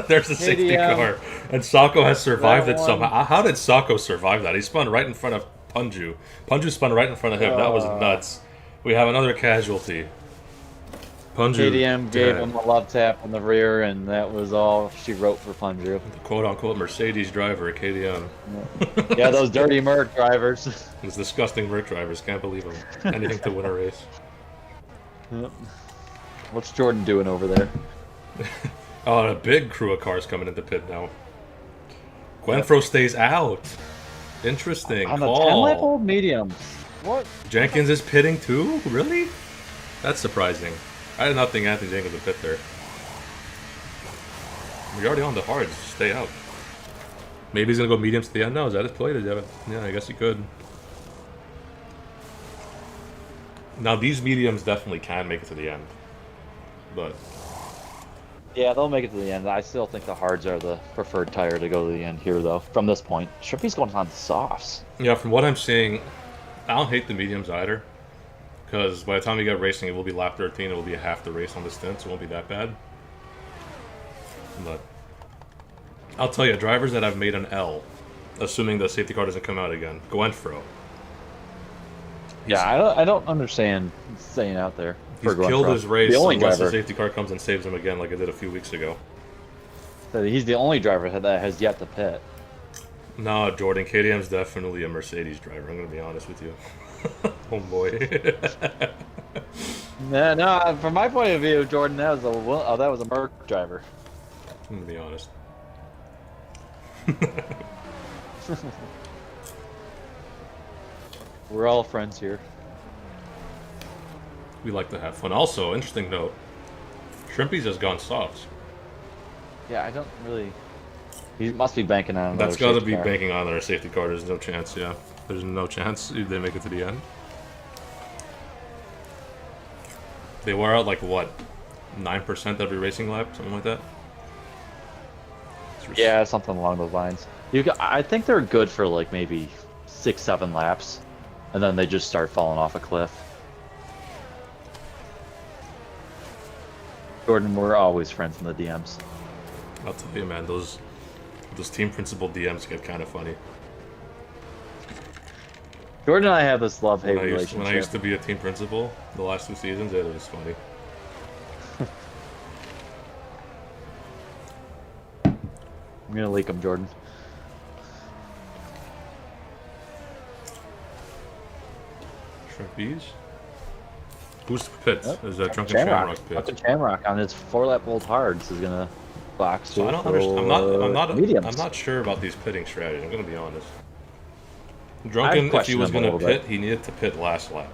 There's the safety car. And Sako has survived it somehow. How did Sako survive that? He spun right in front of Punju. Punju spun right in front of him. That was nuts. We have another casualty. Punju KDM gave him a love tap on the rear, and that was all she wrote for Punju. The quote-unquote Mercedes driver at KDM. Yeah, those dirty Merc drivers. Those disgusting Merc drivers. Can't believe them. Anything to win a race. Yep. What's Jordan doing over there? Oh, and a big crew of cars coming into pit now. Gwenfro stays out. Interesting On the call. 10 lap old mediums. What? Jenkins is pitting too? Really? That's surprising. I did not think Anthony Jenkins would pit there. You're already on the hards. Stay out. Maybe he's going to go mediums to the end now. Is that his play? Yeah, I guess he could. Now, these mediums definitely can make it to the end. But... Yeah, they'll make it to the end. I still think the hards are the preferred tire to go to the end here, though, from this point. Shrimpy's going on the softs. Yeah, from what I'm seeing, I don't hate the mediums either. Because by the time we get racing, it will be lap 13. It will be half the race on the stint, so it won't be that bad. But I'll tell you, drivers that have made an L, assuming the safety car doesn't come out again, Gwenfro. Yeah, I don't understand staying out there. He's killed his race unless the driver. safety car comes and saves him again like it did a few weeks ago. So he's the only driver that has yet to pit. No, Jordan, KTM's definitely a Mercedes driver, I'm going to be honest with you. Homeboy. No, from my point of view, Jordan, that was a Merc driver. I'm going to be honest. We're all friends here. We like to have fun. Also, interesting note, Shrimpy's has gone soft. Yeah, I don't really... He must be banking on another That's got to safety be car. banking on their safety car. There's no chance, yeah. There's no chance they make it to the end. They were out like, what, 9% every racing lap? Something like that? Yeah, something along those lines. I think they're good for like maybe 6-7 laps. And then they just start falling off a cliff. Jordan, we're always friends in the DMs. I'll tell you, man, those team principal DMs get kind of funny. Jordan and I have this love-hate When relationship. I used to be a team principal, the last 2 seasons, it was funny. I'm gonna leak them, Jordan. Shrimpies? Who's pit? Yep. Is that Drunken Shamrock pit? Drunken Shamrock on his 4-lap old hards is gonna box. So I don't understand. I'm not sure about these pitting strategies. I'm gonna be honest. Drunken, if he was gonna pit, he needed to pit last lap.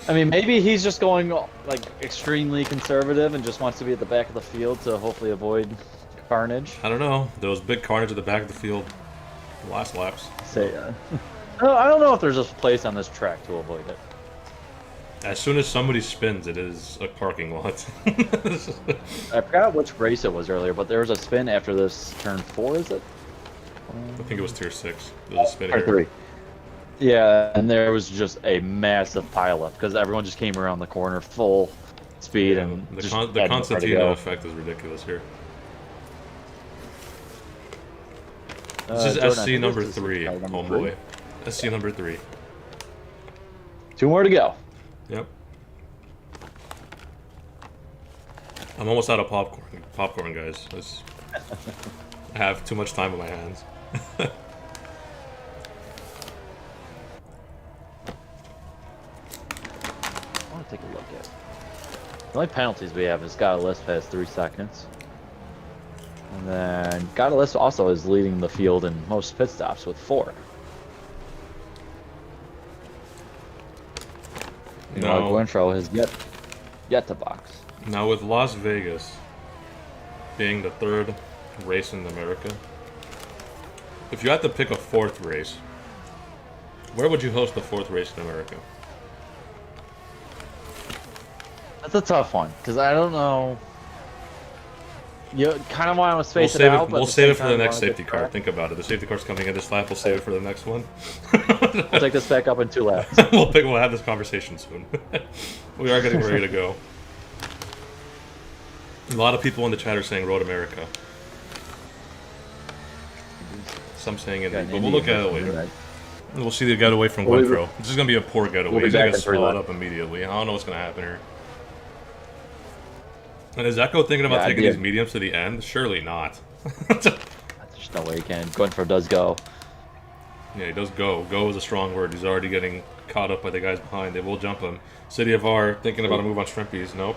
I mean, maybe he's just going like extremely conservative and just wants to be at the back of the field to hopefully avoid carnage. I don't know. There was big carnage at the back of the field last laps. I don't know if there's a place on this track to avoid it. As soon as somebody spins, it is a parking lot. I forgot which race it was earlier, but there was a spin after this turn 4, is it? I think it was tier 6. There was a spin Or here. 3. Yeah, and there was just a massive pileup because everyone just came around the corner full speed and The just the had nowhere to Constantino go. effect is ridiculous here. Jordan, This I is think SC number this is 3, number homeboy. SC number 3. 2 more to go. Yep. I'm almost out of popcorn, guys. I have too much time on my hands. I want to take a look at. The only penalties we have is Gotta List has 3 seconds. And then Gotta List also is leading the field in most pit stops with 4. No. Gwenfro has yet to box. Now with Las Vegas being the 3rd race in America, if you had to pick a 4th race, where would you host the 4th race in America? That's a tough one because I don't know. You kind of want to space it out. But We'll save it for the next safety car. Think about it. The safety car's coming in this lap. We'll save it for the next one. We'll take this back up in 2 laps. We'll have this conversation soon. We are getting ready to go. A lot of people in the chat are saying Road America. Some saying Indy, but we'll look at it later. We'll see the getaway from Gwenfro. This is going to be a poor getaway. He's going to get swallowed up immediately. I don't know what's going to happen here. And is Echo thinking about taking these mediums to the end? Surely not. There's no way he can. Gwenfro does go. Yeah, he does go. Go is a strong word. He's already getting caught up by the guys behind. They will jump him. City of R thinking about a move on Shrimpies. Nope.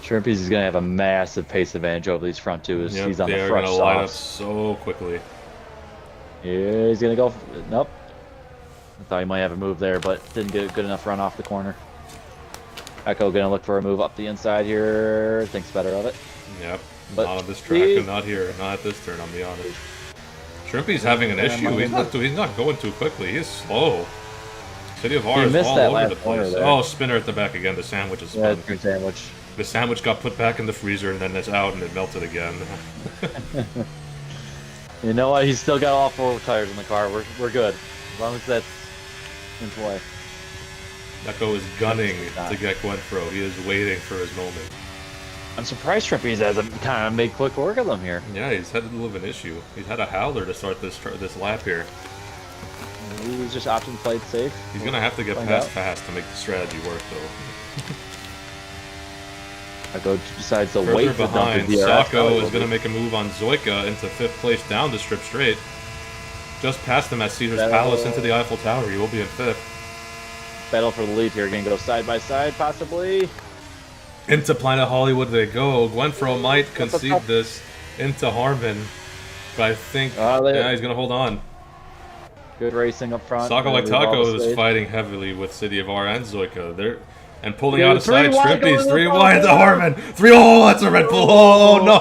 Shrimpies is gonna have a massive pace advantage over these front two. Yep, He's on they the are fresh gonna line up sauce. so quickly. Yeah, he's gonna go. Nope. I thought he might have a move there, but didn't get a good enough run off the corner. Echo gonna look for a move up the inside here. Thinks better of it. Yep, But not on this track and not here, not at this turn. I'll be honest. Shrimpy's having an issue. He's not going too quickly. He's slow. City of R is all over the place. Oh, spinner at the back again. The sandwich is spun. Yeah, good sandwich. The sandwich got put back in the freezer and then it's out and it melted again. You know what? He's still got all 4 tires in the car. We're good. As long as that's in play. Echo is gunning to get Gwenfro. He is waiting for his moment. I'm surprised Shrimpies hasn't kind of made quick work of them here. Yeah, he's had a little of an issue. He's had a howler to start this lap here. He's just option played safe. He's gonna have to get past fast to make the strategy work, though. Echo decides to Further wait behind, for Sako is gonna make a move on Zoika into 5th place down the strip straight. Just past him at Caesar's Palace into the Eiffel Tower. He will be in 5th. Battle for the lead here. Gonna go side by side, possibly. Into Planet Hollywood they go. Gwenfro might concede this into Harmon, but I think yeah, he's gonna hold on. Good racing up front. Sako like Taco is fighting heavily with City of R and Zoika. And pulling out aside Shrimpies. 3 wide to Harmon. 3. Oh, that's a Red Bull. Oh no!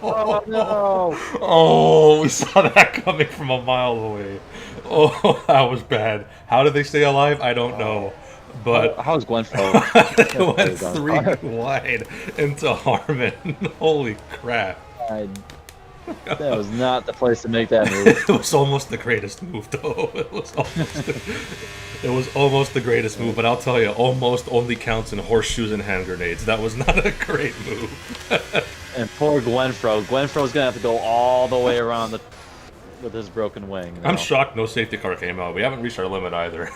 Oh no! Oh, we saw that coming from a mile away. Oh, that was bad. How did they stay alive? I don't know. But how's Gwenfro? They went 3 wide into Harmon. Holy crap! That was not the place to make that move. It was almost the greatest move, though. It was almost the greatest move, but I'll tell you, almost only counts in horseshoes and hand grenades. That was not a great move. And poor Gwenfro. Gwenfro's gonna have to go all the way around with his broken wing. I'm shocked no safety car came out. We haven't reached our limit either.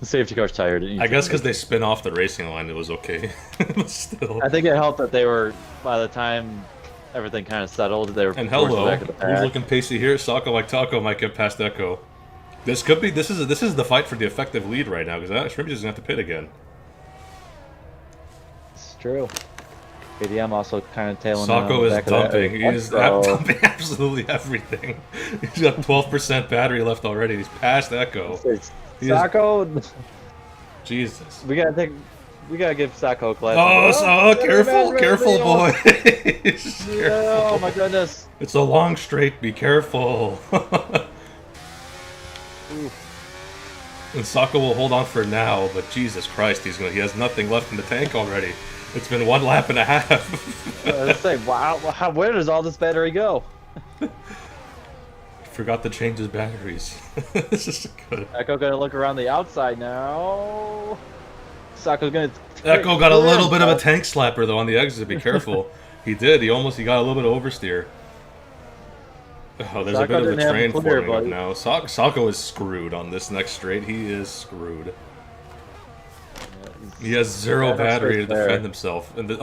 The safety car's tired. I guess because they spin off the racing line, it was okay. But still. I think it helped that they were, by the time everything kind of settled, they were and towards the hello, back of the pack. who's looking pacey here? Sako like Taco might get past Echo. This could be. This is the fight for the effective lead right now because Shrimpy is gonna have to pit again. It's true. ADM also kind of tailing. Sako is dumping. He is dumping absolutely everything. He's got 12% battery left already. He's past Echo. Sako. Jesus. We gotta give Sako a class. Oh, careful, boy. Oh my goodness. It's a long straight. Be careful. And Sako will hold on for now, but Jesus Christ, he has nothing left in the tank already. It's been 1 lap and a half. Let's say, wow, where does all this battery go? Forgot to change his batteries. This is good. Echo gonna look around the outside now. Sako's gonna. Echo got a little bit of a tank slapper though on the exit. Be careful. He did. He got a little bit of oversteer. Oh, there's a bit of a train forming up now. Sako is screwed on this next straight. He is screwed. He has 0 battery to defend himself. And bump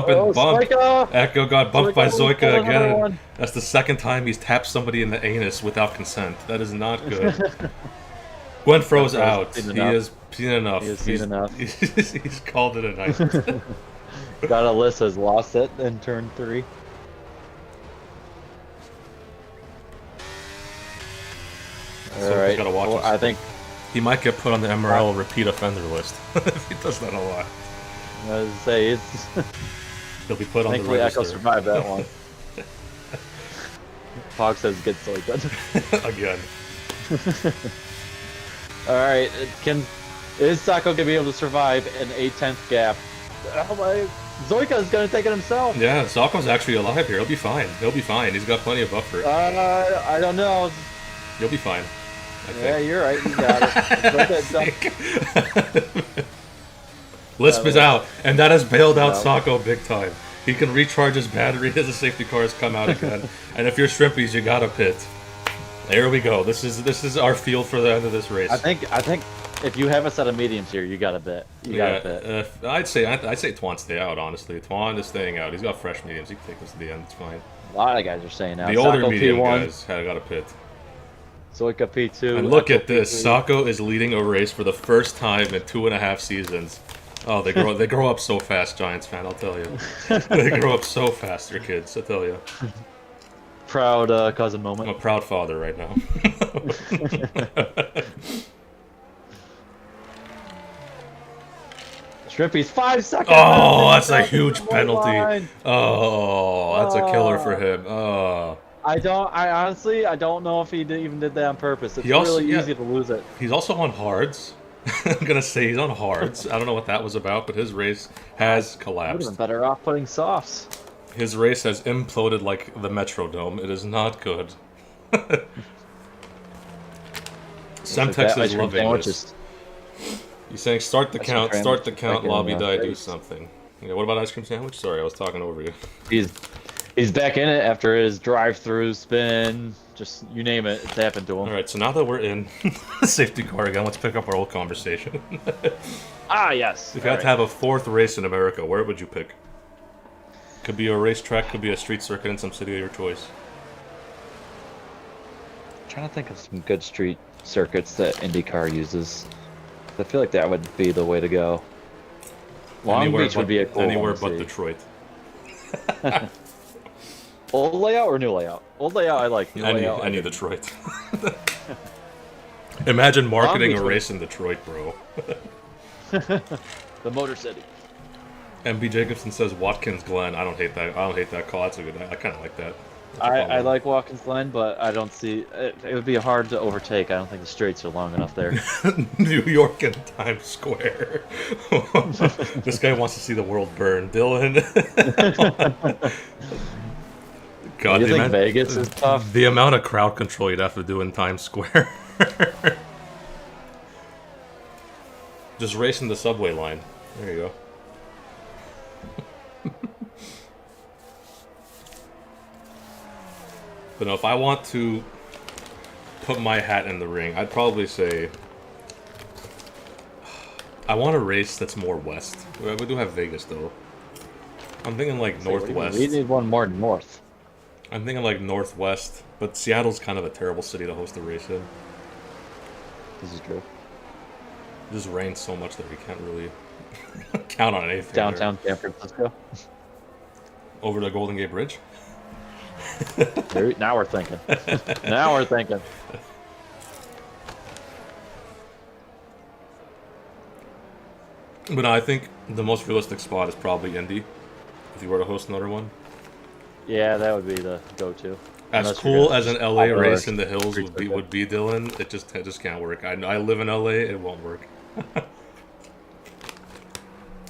and bump. Zoika! Echo got bumped by Zoika again. That's the 2nd time he's tapped somebody in the anus without consent. That is not good. Gwenfro's out. He has seen enough. He's called it a night. Got Alyssa's lost it in turn 3. Alright, well, I think he might get put on the MRL repeat offender list if he does that a lot. I was say he'll be put on the register. Thankfully, Echo survived that one. Hog says get so good. Again. All right, is Sako gonna be able to survive an 8/10 gap? Oh my! Zoika is gonna take it himself. Yeah, Sako's actually alive here. He'll be fine. He's got plenty of buffer. I don't know. You'll be fine. Yeah, you're right. You got it. Lisp is out, and that has bailed out Sako big time. He can recharge his battery as the safety cars come out again. And if you're Shrimpies, you gotta pit. There we go. This is our field for the end of this race. I think if you have a set of mediums here, you gotta pit. I'd say Twan stay out. Honestly, Twan is staying out. He's got fresh mediums. He can take this to the end. It's fine. A lot of guys are saying out. The older medium guys have got to pit. Zoika P2. And look at this. Sako is leading a race for the first time in 2.5 seasons. Oh, they grow up so fast, Giants fan. I'll tell you. They grow up so fast, your kids. I tell you. Proud cousin moment. I'm a proud father right now. Shrimpy's 5 seconds. Oh, that's a huge penalty. Oh, that's a killer for him. Oh. I honestly, I don't know if he even did that on purpose. It's really easy to lose it. He's also on hards. I'm gonna say he's on hards. I don't know what that was about, but his race has collapsed. Would have been better off putting softs. His race has imploded like the Metrodome. It is not good. Semtex is loving this. He's saying, start the count, lobby die, do something. Yeah, what about ice cream sandwich? Sorry, I was talking over you. He's back in it after his drive-through spin. Just, you name it, it's happened to him. Alright, so now that we're in safety car again, let's pick up our old conversation. Yes. If you had to have a 4th race in America, where would you pick? Could be a racetrack, could be a street circuit in some city of your choice. I'm trying to think of some good street circuits that IndyCar uses. I feel like that would be the way to go. Long Beach would be a cool anywhere one but Detroit. Old layout or new layout? Old layout I like. New layout, any Detroit. Imagine marketing a race in Detroit, bro. The Motor City. MB Jacobson says Watkins Glen. I don't hate that. I don't hate that call. That's a good. I kind of like that. I like Watkins Glen, but I don't see it. It would be hard to overtake. I don't think the straights are long enough there. New York and Times Square. This guy wants to see the world burn. Dylan. God, you think Vegas is tough? The amount of crowd control you'd have to do in Times Square. Just racing the subway line. There you go. But no, if I want to put my hat in the ring, I'd probably say I want a race that's more west. We do have Vegas though. I'm thinking like northwest. We need one more north. I'm thinking like northwest, but Seattle's kind of a terrible city to host a race in. This is true. It just rains so much that we can't really count on anything. Downtown San Francisco. Over the Golden Gate Bridge. Now we're thinking. Now we're thinking. But no, I think the most realistic spot is probably Indy, if you were to host another one. Yeah, that would be the go-to. As cool as an LA race in the hills would be, Dylan, it just can't work. I live in LA, it won't work.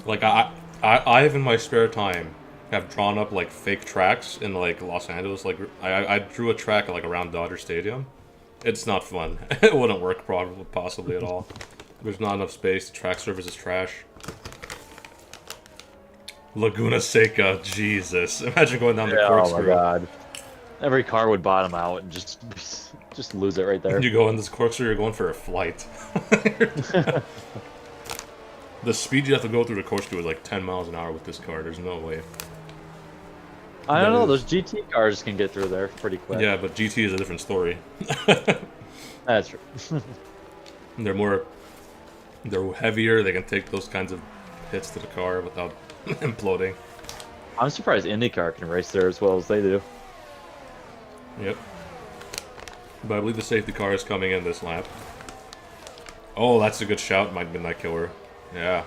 Like I've in my spare time have drawn up like fake tracks in like Los Angeles. Like I drew a track like around Dodger Stadium. It's not fun. It wouldn't work possibly at all. There's not enough space. The track surface is trash. Laguna Seca, Jesus! Imagine going down the corkscrew. Oh my god! Every car would bottom out and just lose it right there. You go in this corkscrew, you're going for a flight. The speed you have to go through the corkscrew is like 10 miles an hour with this car. There's no way. I don't know. Those GT cars can get through there pretty quick. Yeah, but GT is a different story. That's true. They're heavier. They can take those kinds of hits to the car without imploding. I'm surprised IndyCar can race there as well as they do. Yep. But I believe the safety car is coming in this lap. Oh, that's a good shout, my Midnight Killer. Yeah.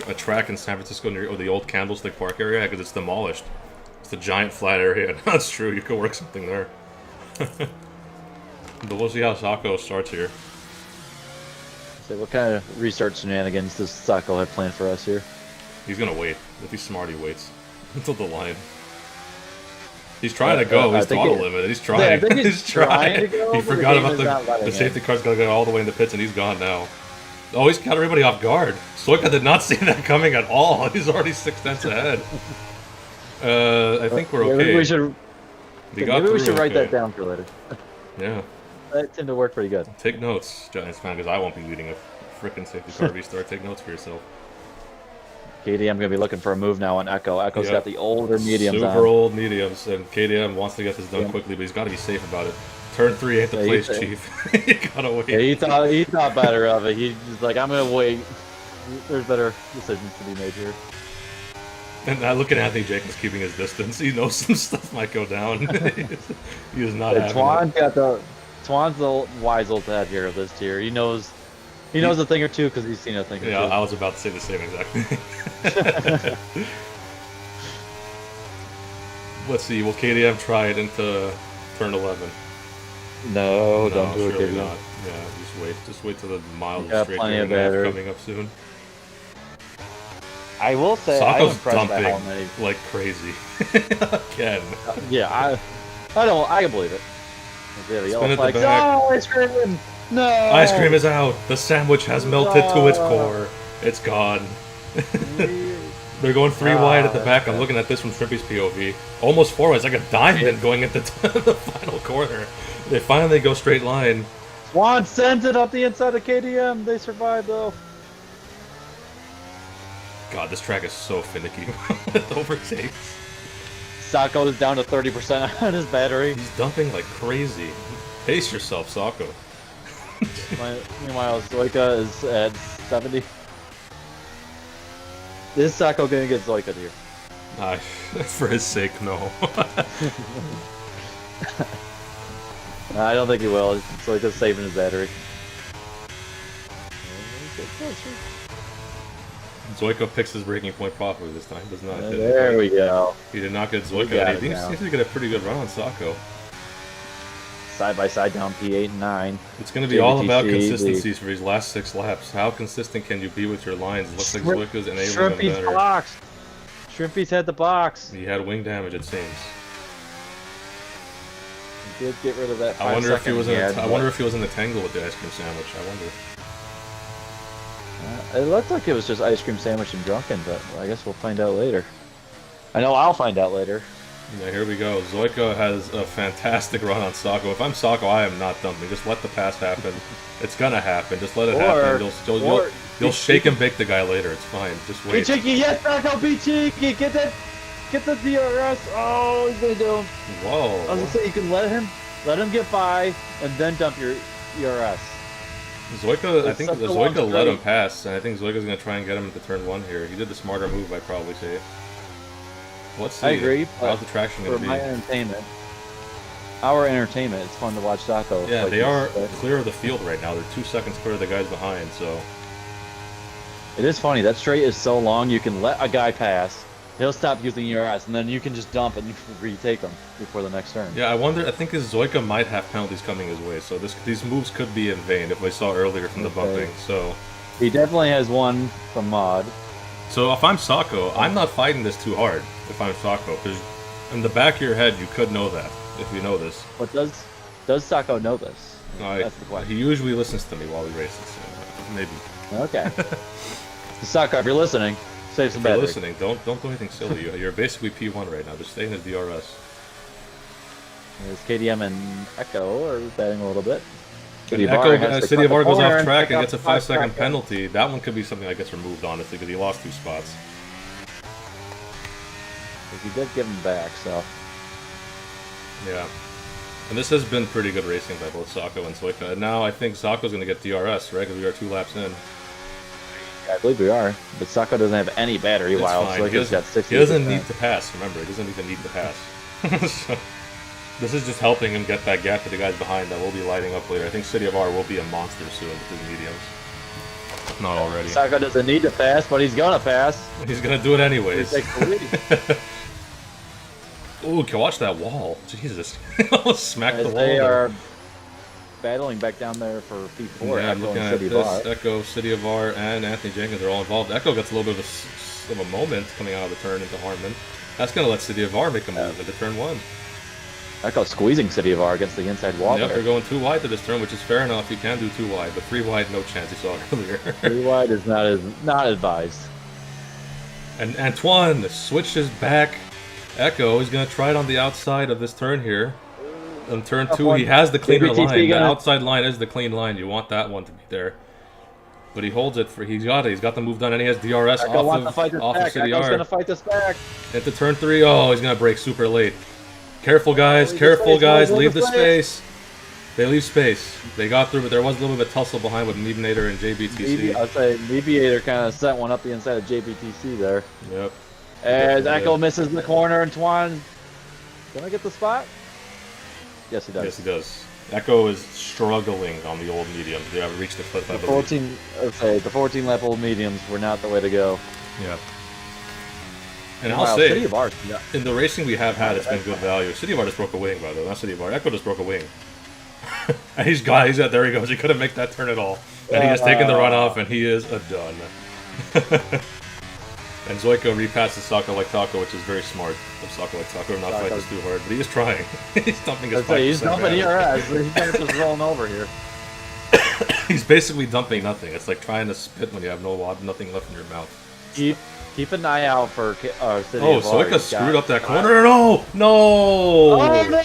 A track in San Francisco near the old Candlestick Park area, because it's demolished. It's a giant flat area. That's true, you could work something there. But we'll see how Sacco starts here. So what kind of restart shenanigans does Sacco have planned for us here? He's gonna wait. If he's smart, he waits until the line. He's trying to go. He's throttle limited. He's trying. Yeah, I think he's trying to go, he forgot about the safety car's gonna go all the way in the pits, and he's gone now. Oh, he's got everybody off guard. Soika did not see that coming at all. He's already 6 tenths ahead. I think we're okay. Maybe we should write that down for later. Yeah. That tend to work pretty good. Take notes, Giants fan, because I won't be leading a frickin' safety car restart. Take notes for yourself. KDM going to be looking for a move now on Echo. Echo's got the older mediums Super old mediums, and KDM wants to get this done quickly, but he's got to be safe about it. Turn 3 ain't the place, Chief. You gotta wait. Yeah, he thought better of it. He's like, I'm going to wait. There's better decisions to be made here. And I look at Anthony Jenkins keeping his distance. He knows some stuff might go down. He is not having Twan's the wise old dad here of this tier. He knows a thing or two because he's seen a thing or two. Yeah, I was about to say the same exact thing. Let's see. Will KDM try it into turn 11? No, don't do it, surely KDM. not. Yeah, just wait. Just wait till the miles got straight plenty gear of and a half battery. coming up soon. I will say I'm Socko's impressed by how dumping many. like crazy. Again. Yeah, I can believe it. They have a Spin yellow at the flag. back. Oh, ice cream! No! Ice cream is out. The sandwich has melted to its core. It's gone. They're going 3 wide at the back. I'm looking at this from Shrimpy's POV. Almost 4 wide. It's like a diamond going into the final corner. They finally go straight line. Twan sends it up the inside of KDM. They survive though. God, this track is so finicky with overtakes. Socko is down to 30% on his battery. He's dumping like crazy. Pace yourself, Socko. Meanwhile, Zoika is at 70. Is Socko gonna get Zoika here? For his sake, no. I don't think he will. Zoika's saving his battery. Zoika picks his breaking point properly this time. Does not hit There we go. He did not get We Zoika. got He it seems now. to get a pretty good run on Socko. Side by side down P8 and 9. It's going to be all about JBTC, consistencies for these last 6 laps. How consistent can you be with your lines? It looks like Zoika's enabling them Shrimpy's better. boxed. Shrimpy's had the box. He had wing damage, it seems. He did get rid of that. I wonder if he was in. had, I wonder if he was in the tangle with the ice cream sandwich. I wonder. It looked like it was just ice cream sandwich and drunken, but I guess we'll find out later. I know I'll find out later. Yeah, here we go. Zoika has a fantastic run on Socko. If I'm Socko, I am not dumping. Just let the pass happen. It's gonna happen. Just let it happen. You'll shake and bake the guy later. It's fine. Just Be wait. cheeky, yes, Socko, be cheeky. Get the DRS. Oh, he's gonna do him. Whoa. I was gonna say you can let him get by, and then dump your DRS. Zoika, I It's think such a Zoika long let him straight. pass, and I think Zoika's gonna try and get him into turn 1 here. He did the smarter move, I'd probably say. Let's see. I agree. How's the traction For gonna be? my entertainment, our entertainment, it's fun to watch Socko. Yeah, like they this, are but clear of the field right now. They're 2 seconds clear of the guys behind, so It is funny. That straight is so long. You can let a guy pass. He'll stop using ERS, and then you can just dump and you can retake him before the next turn. yeah. I wonder. I think his Zoika might have penalties coming his way, so these moves could be in vain if we saw earlier from the Okay. bumping. So He definitely has one from Mod. if I'm Socko, I'm not fighting this too hard. If I'm Socko, because in the back of your head you could know that if you know this. But does Socko know this? That's the question. He usually listens to me while he races. So maybe. Okay. Socko, if you're listening, save some If you're battery. listening, don't do anything silly. You're basically P1 right now. Just stay in the DRS. There's KDM and Echo are batting a little bit. City of R goes off track and gets a 5-second penalty. That one could be something that gets removed, honestly, because he lost 2 spots. He did give him back, so. Yeah. And this has been pretty good racing by both Socko and Zoika. And now I think Socko's going to get DRS, right? Because we are 2 laps in. I believe we are. But Socko doesn't have any battery It's while fine. Zoika's got 60%. He doesn't need to pass, remember. He doesn't even need to pass. So, this is just helping him get that gap to the guys behind that will be lighting up later. I think City of R will be a monster soon with his mediums. If not already. Socko doesn't need to pass, but he's gonna pass. He's going to do it anyways. He takes the lead. Ooh, can watch that wall. Jesus. Almost smacked the As wall. they there. are battling back down there for P4. Yeah, I'm Echo looking and at City this. Bar. Echo, City of R, and Anthony Jenkins are all involved. Echo gets a little bit of a moment coming out of the turn into Harmon. That's going to let City of R make a move into turn 1. Echo squeezing City of R against the inside wall. Yep, there. they're going 2 wide to this turn, which is fair enough. You can do 2 wide, but 3 wide, no chance. You saw it earlier. 3 wide is not advised. And Twan switches back. Echo is going to try it on the outside of this turn here. On turn 2, he has the cleaner JBTC line. The gonna- outside line is the clean line. You want that one to be there. But he holds it for. He's got it. He's got the move done, and he has DRS Echo wants to off fight of this back. City Echo's R. gonna fight this back. Into turn 3. Oh, he's going to break super late. Careful, guys. Leave the Careful, space, guys. leave Leave the the space. They leave space. They got through, but there was a little bit of tussle behind with Neebnator and JBTC. I'd say Mediator kind of sent one up the inside of JBTC there. Yep. As Echo misses the corner, and Twan gonna get the spot. Yes, he does. Yes, he does. Echo is struggling on the old mediums. They haven't reached the cliff, I believe. The 14 lap old mediums were not the way to go. Yeah. And Meanwhile, I'll say, City of Ours, in the racing we have had, it's been good value. City of Art just broke a wing, by the way. Not City of Art. Echo just broke a wing. And he's there he goes. He couldn't make that turn at all. And he has taken the runoff, and he is a done. And Zoiko repasses Sako like Taco, which is very smart of Sako like Taco to not fight this too hard. But he is trying. He's dumping his 5%. He's dumping ERS. He's just rolling over here. He's basically dumping nothing. It's like trying to spit when you have nothing left in your mouth. Keep an eye out for City of Zoiko screwed up that corner. No! No!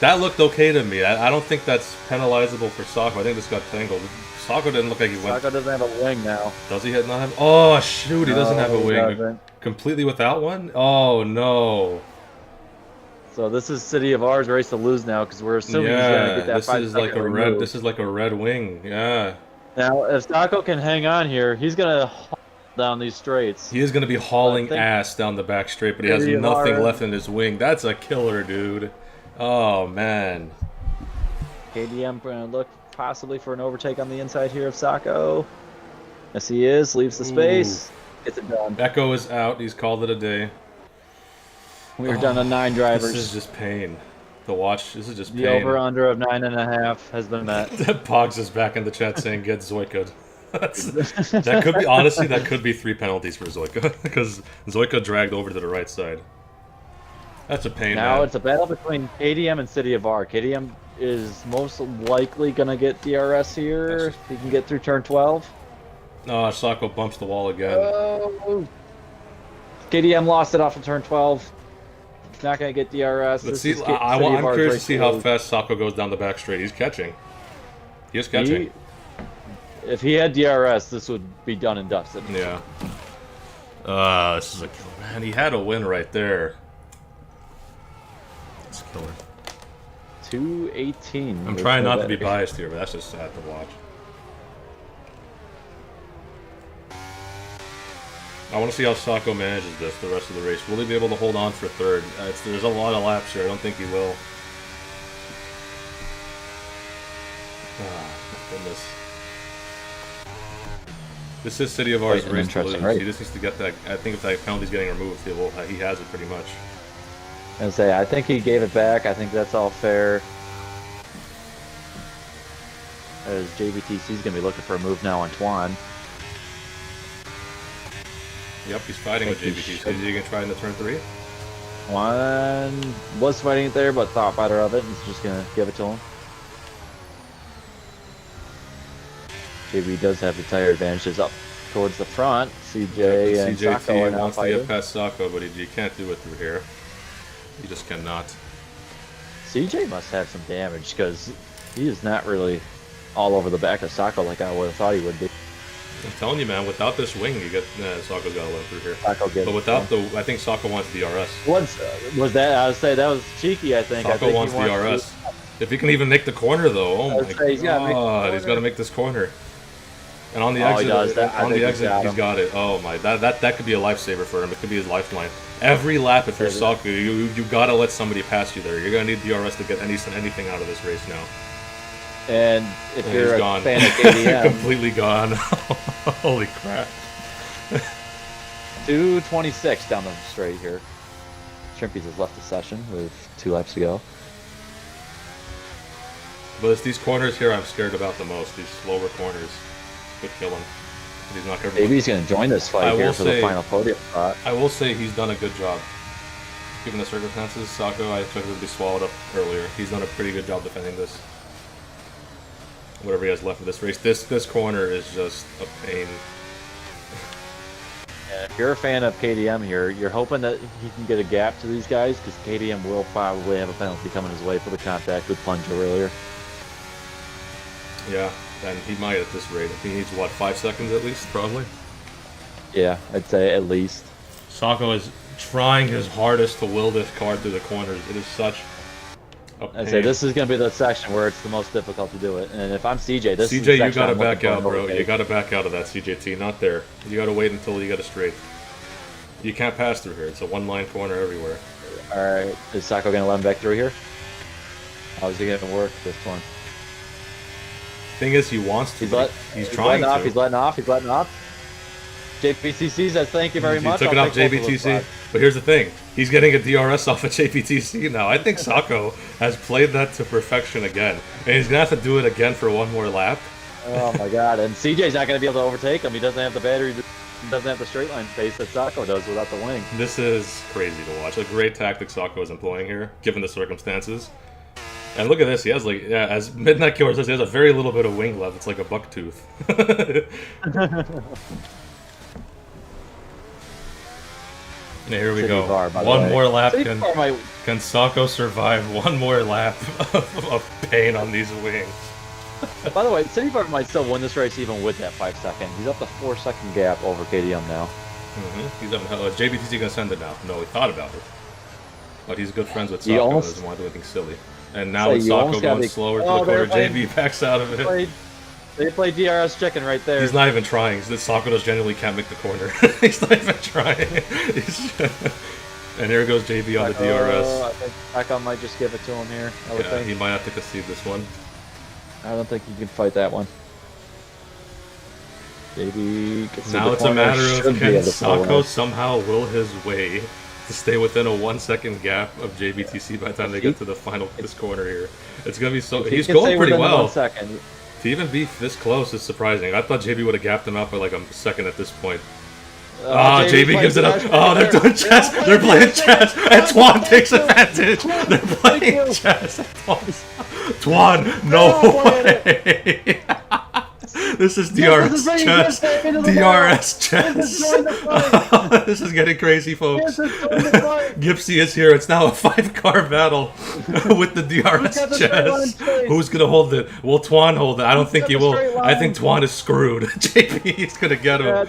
That looked okay to me. I don't think that's penalizable for Sako. I think this got tangled. Sako didn't look like he went. Sako doesn't have a wing now. Does he not have? Oh shoot! He doesn't have a wing. Completely without one. Oh no! So this is City of Ours race to lose now because we're assuming he's gonna get that this is like a red. This is like a red wing. Yeah. Now if Sako can hang on here, he's gonna haul down these straights. He is gonna be hauling ass down the back straight, but he has nothing left in his wing. That's a killer, dude. Oh man. KDM gonna look possibly for an overtake on the inside here of Sako. Yes, he is. Leaves the space. Gets it done. Echo is out. He's called it a day. We're down to 9 drivers. This is just pain to watch. This is just pain. The over-under of 9.5 has been met. Pogs is back in the chat saying, get Zoika. That could be, honestly, that could be 3 penalties for Zoika. Because Zoika dragged over to the right side. That's a pain, Now man. it's a battle between KDM and City of R. KDM is most likely going to get DRS here if he can get through turn 12. Oh, Sako bumps the wall again. Oh. KDM lost it off of turn 12. He's not going to get DRS. Let's see. I'm curious to see how fast Sako goes down the back straight. He's catching. He is catching. If he had DRS, this would be done and dusted. Yeah. This is a killer. Man, he had a win right there. It's a killer. 218. I'm trying not to be biased here, but that's just sad to watch. I want to see how Sako manages this the rest of the race. Will he be able to hold on for third? There's a lot of laps here. I don't think he will. My goodness. This is City of Ours race to lose. Right? He just needs to get that. I think if that penalty's getting removed, he has it pretty much. I think he gave it back. I think that's all fair. As JBTC's going to be looking for a move now on Twan. Yep, he's fighting with JBTC. Is he going to try in the turn 3? Twan was fighting it there, but thought better of it and is just going to give it to him. JB does have the tire advantages up towards the front. CJ and Sako are now wants to get past Sako, but he can't do it through here. He just cannot. CJ must have some damage because he is not really all over the back of Sako like I would have thought he would be. I'm telling you, man, without this wing, you get Sako's got to run through here. But without I think Sako wants DRS. Was that? I would say that was cheeky. I think Sako wants DRS. If he can even make the corner, though, oh my god, he's got to make this corner. And on the exit, he's got it. Oh my, that could be a lifesaver for him. It could be his lifeline. Every lap, if you're Sako, you gotta let somebody pass you there. You're gonna need DRS to get anything out of this race now. And if you're a fan of KDM, completely gone. Holy crap! 226 down the straight here. Shrimpies has left the session with 2 laps to go. But it's these corners here I'm scared about the most. These slower corners could kill him. He's not gonna. Maybe he's going to join this fight here for the final podium spot. I will say he's done a good job. Given the circumstances, Sako, I took him to be swallowed up earlier. He's done a pretty good job defending this. Whatever he has left of this race. This corner is just a pain. Yeah, if you're a fan of KDM here, you're hoping that he can get a gap to these guys because KDM will probably have a penalty coming his way for the contact with Plunger earlier. Yeah, and he might at this rate. He needs, what, 5 seconds at least, probably? Yeah, I'd say at least. Sako is trying his hardest to will this car through the corners. It is such I say this is going to be the section where it's the most difficult to do it. And if I'm CJ, this is CJ, the you section gotta I'm looking back for out, an bro. overtake. You gotta back out of that CJT. Not there. You gotta wait until you get a straight. You can't pass through here. It's a one-line corner everywhere. All right, is Sacco going to let him back through here? How's he going to work this one? Thing is, he wants to. He's trying letting off, to. He's letting off. He's letting off. JPTC says thank you very much. He took it off JBTC. But here's the thing. He's getting a DRS off of JBTC now. I think Sacco has played that to perfection again. And he's going to have to do it again for one more lap. Oh my god. And CJ's not going to be able to overtake him. He doesn't have the battery. He doesn't have the straight line space that Sacco does without the wing. This is crazy to watch. A great tactic Sacco is employing here, given the circumstances. And look at this. He has, like, yeah, as Midnight Killer says, he has a very little bit of wing left. It's like a buck tooth. And here we go. One more lap. Can Sacco survive one more lap of pain on these wings? By the way, City Bar might still win this race even with that 5 second. He's up to 4 second gap over KDM now. He's up. Is JBTC gonna send it now? No, he thought about it. But he's good friends with Sacco. Doesn't want to do anything silly. And now with Sacco going slower to the corner, JB backs out of it. They play DRS chicken right there. He's not even trying. Sacco just genuinely can't make the corner. He's not even trying. And here goes JB on the DRS. I think Sacco might just give it to him here. I would think. He might have to concede this one. I don't think he can fight that one. JB gets now it's a matter of can Sacco somehow will his way to stay within a 1 second gap of JBTC by the time they get to the final this corner here. It's gonna be so. He's going pretty well. 1 second. To even be this close is surprising. I thought JB would have gapped him out by like a second at this point. JB gives it up. Oh, they're doing chess. They're playing chess. And Twan takes advantage. They're playing chess. Twan, no way. This is DRS chess. DRS chess. This is getting crazy, folks. Gipsy is here. It's now a 5-car battle with the DRS chess. Who's going to hold it? Will Twan hold it? I don't think he will. I think Twan is screwed. JP is going to get him.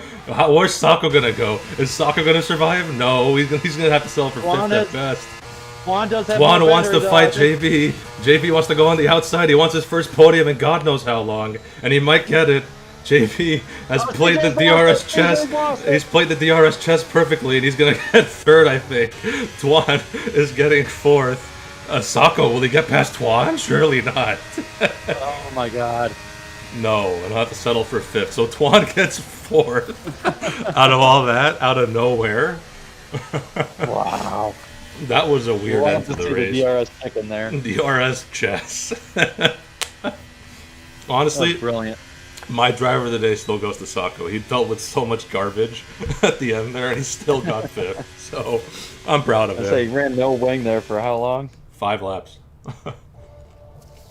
Where's Sacco going to go? Is Sacco going to survive? No, he's going to have to sell for 5th at best. Twan wants to fight JB. JB wants to go on the outside. He wants his first podium in God knows how long. And he might get it. JB has played the DRS chess. He's played the DRS chess perfectly, and he's going to get 3rd, I think. Twan is getting 4th. Sacco, will he get past Twan? Surely not. Oh my god. No, and I'll have to settle for 5th. So Twan gets 4th. Out of all that, out of nowhere. Wow. That was a weird end to the race. DRS chicken there. DRS chess. Honestly, brilliant. My driver of the day still goes to Sacco. He dealt with so much garbage at the end there, and he still got 5th. So I'm proud of him. He ran no wing there for how long? 5 laps.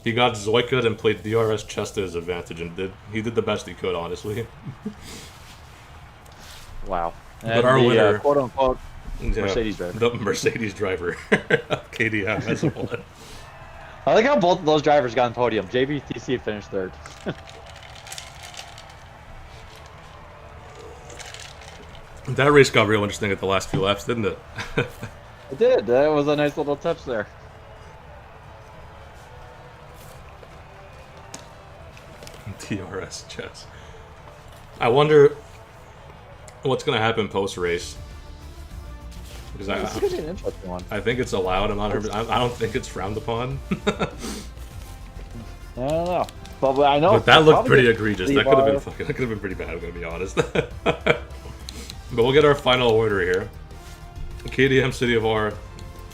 He got Zoika'd and played DRS chess to his advantage, and he did the best he could, honestly. Wow. And but our winner, quote unquote, Mercedes driver. The Mercedes driver, KDM has won. I like how both of those drivers got on podium. JBTC finished 3rd. That race got real interesting at the last few laps, didn't it? It did. That was a nice little tips there. DRS chess. I wonder what's going to happen post-race. Because this is gonna be an interesting one. I think it's allowed. I don't think it's frowned upon. I don't know. But I know. But that looked pretty egregious. That could have been fucking. That could have been pretty bad. I'm gonna be honest. But we'll get our final order here. KDM City of R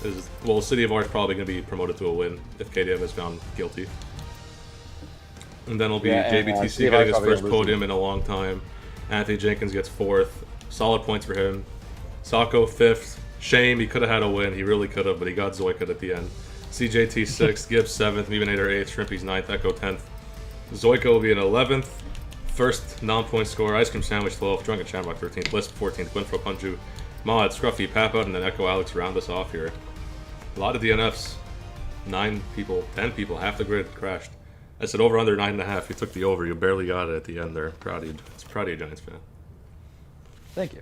is City of R is probably gonna be promoted to a win if KDM is found guilty. And then it'll be JBTC getting his first podium in a long time. Anthony Jenkins gets 4th. Solid points for him. Sacco 5th. Shame, he could have had a win. He really could have, but he got Zoika'd at the end. CJT 6th, Gibbs 7th, Mevinator 8th, Shrimpy's 9th, Echo 10th. Zoika will be in 11th. First non-point score, Ice Cream Sandwich 12th, Drunken Shamrock 13th, Lisp 14th, Winfro Punju, Mod, Scruffy, Papa, and then Echo Alex round us off here. A lot of DNFs. 9 people, 10 people, half the grid crashed. I said over under 9.5. You took the over. You barely got it at the end there. Proud of you. It's proud of you, Giants fan. Thank you.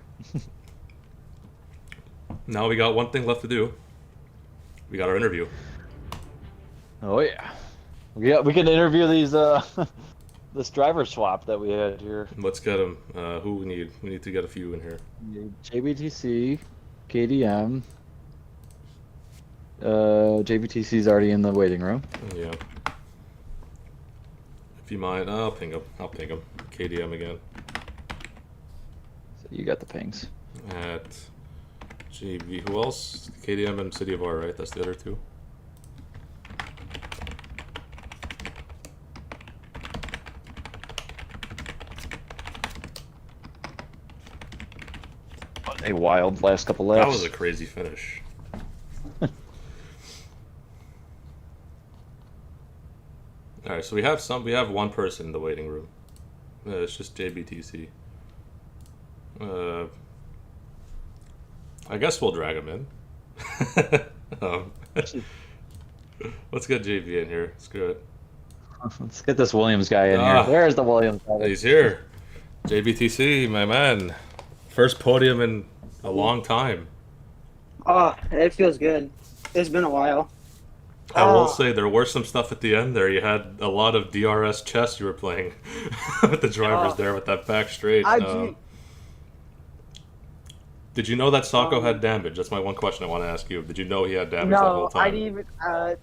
Now we got one thing left to do. We got our interview. Oh yeah. Yeah, we can interview these this driver swap that we had here. Let's get them. Who we need? We need to get a few in here. JBTC, KDM. JBTC's already in the waiting room. Yeah. If you mind, I'll ping him. I'll ping him. KDM again. So you got the pings. At JB. Who else? KDM and City of R, right? That's the other two. A wild last couple laps. That was a crazy finish. All right, so we have one person in the waiting room. It's just JBTC. I guess we'll drag him in. Let's get JB in here. Let's do it. Let's get this Williams guy in here. Where's the Williams guy? He's here. JBTC, my man. First podium in a long time. Oh, it feels good. It's been a while. I will say there were some stuff at the end there. You had a lot of DRS chess you were playing with the drivers there with that back straight. Did you know that Sacco had damage? That's my one question I want to ask you. Did you know he had damage the whole No, time? I didn't even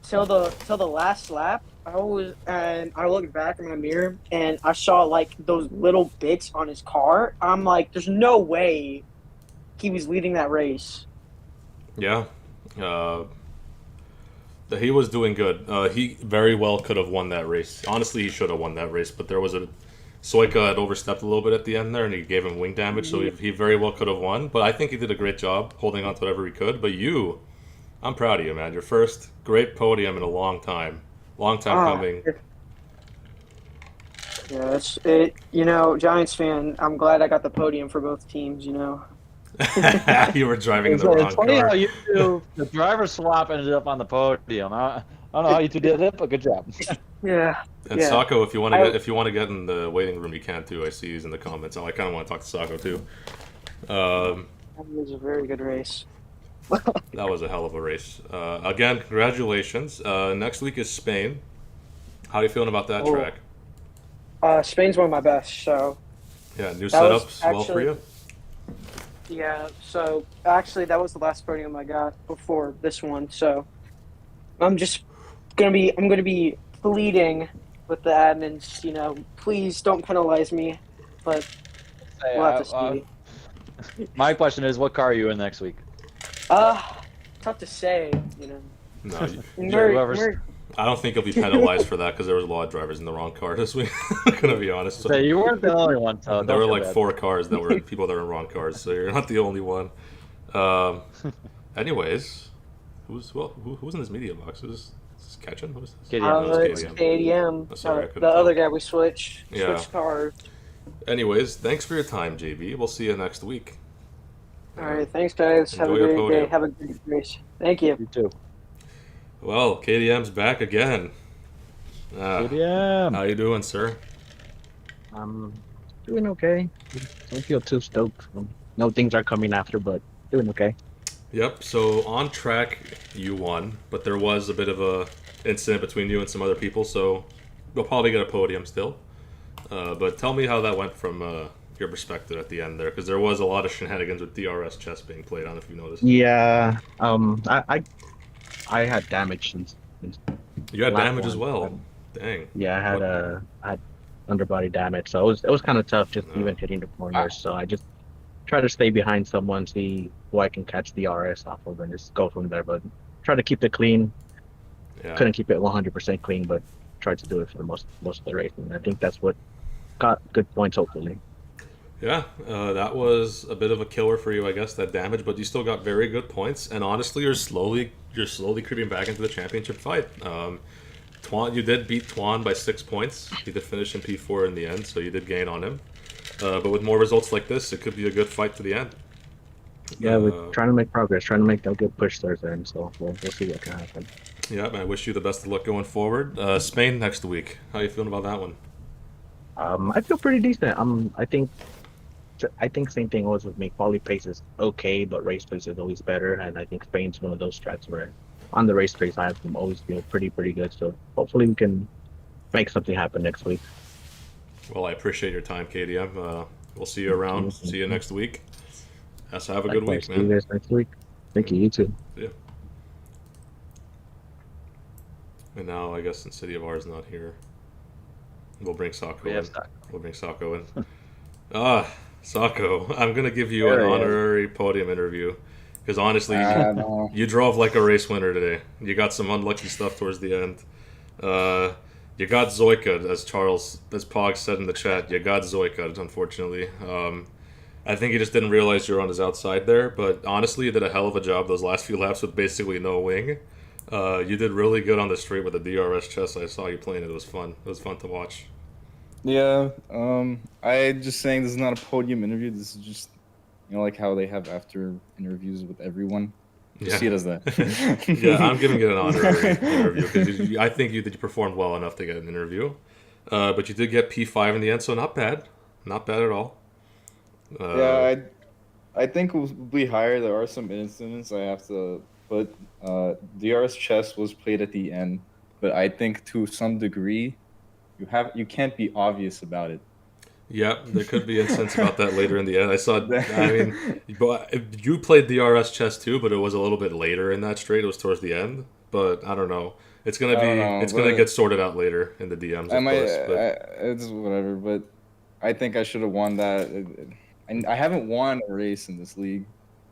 till the last lap. I looked back in my mirror and I saw like those little bits on his car. I'm like, there's no way he was leading that race. Yeah. He was doing good. He very well could have won that race. Honestly, he should have won that race, but there was a Soika had overstepped a little bit at the end there, and he gave him wing damage, so he very well could have won. But I think he did a great job holding on to whatever he could. But I'm proud of you, man. Your first great podium in a long time. Long time coming. Yeah, that's it. You know, Giants fan, I'm glad I got the podium for both teams, you know. You were driving in the wrong It's funny car. how you two, the driver swap ended up on the podium. I don't know how you two did it, but good job. Yeah. And yeah. Sacco, if you want to get in the waiting room, you can too. I see he's in the comments. Oh, I kind of want to talk to Sacco too. That was a very good race. That was a hell of a race. Again, congratulations. Next week is Spain. How are you feeling about that track? Spain's one of my best, so Yeah, new that was setups well for you. yeah. So actually, that was the last podium I got before this one. So I'm gonna be pleading with the admins. You know, please don't penalize me. But we'll have to see. My question is, what car are you in next week? Tough to say. You know. No, I don't think you'll be penalized for that because there was a lot of drivers in the wrong car this week. I'm gonna be honest. So you weren't the only one. So there were like 4 cars that were people that were in wrong cars, so you're not the only one. Anyways, who's in this media box? Is this Ketchum? Who's this? KDM. It's KDM. Oh, sorry, I couldn't the tell. other guy we switched Yeah. cars. Anyways, thanks for your time, JB. We'll see you next week. All right, thanks guys. Have a Enjoy your great day. podium. Have a great race. Thank you. You too. Well, KDM's back again. KDM. How you doing, sir? I'm doing okay. Don't feel too stoked. No things are coming after, but doing okay. Yep. So on track, you won, but there was a bit of a incident between you and some other people. So you'll probably get a podium still. But tell me how that went from your perspective at the end there, because there was a lot of shenanigans with DRS chess being played on. If you noticed. Yeah. I had damage since You had lap damage as one. well. Dang. Yeah, I had underbody damage, so it was kind of tough just even hitting the corners. So I just try to stay behind someone, see who I can catch the RS off of, and just go from there. But try to keep it clean. Yeah. Couldn't keep it 100% clean, but tried to do it for the most of the race, and I think that's what got good points. Hopefully. Yeah, that was a bit of a killer for you, I guess, that damage, but you still got very good points, and honestly, you're slowly creeping back into the championship fight. Twan, you did beat Twan by 6 points. He did finish in P4 in the end, so you did gain on him. But with more results like this, it could be a good fight to the end. Yeah, we're trying to make progress, trying to make a good push Thursday, and so we'll see what can happen. Yeah, I wish you the best of luck going forward. Spain next week. How you feeling about that one? I feel pretty decent. I think same thing always with me. Quality pace is okay, but race pace is always better, and I think Spain's one of those tracks where on the race pace, I have them always feel pretty good. So hopefully we can make something happen next week. Well, I appreciate your time, KDM. We'll see you around. See you next week. So have a good Likewise. week, See you man. guys next week. Thank you. You too. See ya. And now I guess since City of R is not here, we'll bring Sako We in. have Sako. We'll bring Sako in. Sako, I'm gonna give you an There he is. honorary podium interview because honestly, No. you drove like a race winner today. You got some unlucky stuff towards the end. You got Zoika, as Pog said in the chat. You got Zoika, unfortunately. I think he just didn't realize you were on his outside there. But honestly, you did a hell of a job those last few laps with basically no wing. You did really good on the straight with the DRS chest. I saw you playing it. It was fun. It was fun to watch. Yeah. I just saying this is not a podium interview. This is just, like how they have after interviews with everyone. Just see it as that. Yeah, I'm giving it an honorary interview because I think that you performed well enough to get an interview. But you did get P5 in the end, so not bad. Not bad at all. Yeah, I think it will be higher. There are some incidents I have to put. DRS chess was played at the end, but I think to some degree, you can't be obvious about it. Yeah, there could be incidents about that later in the end. You played DRS chess too, but it was a little bit later in that straight. It was towards the end, but I don't know. It's gonna get sorted out later in the DMs. I Of might, course, but it's whatever. But I think I should have won that. I haven't won a race in this league.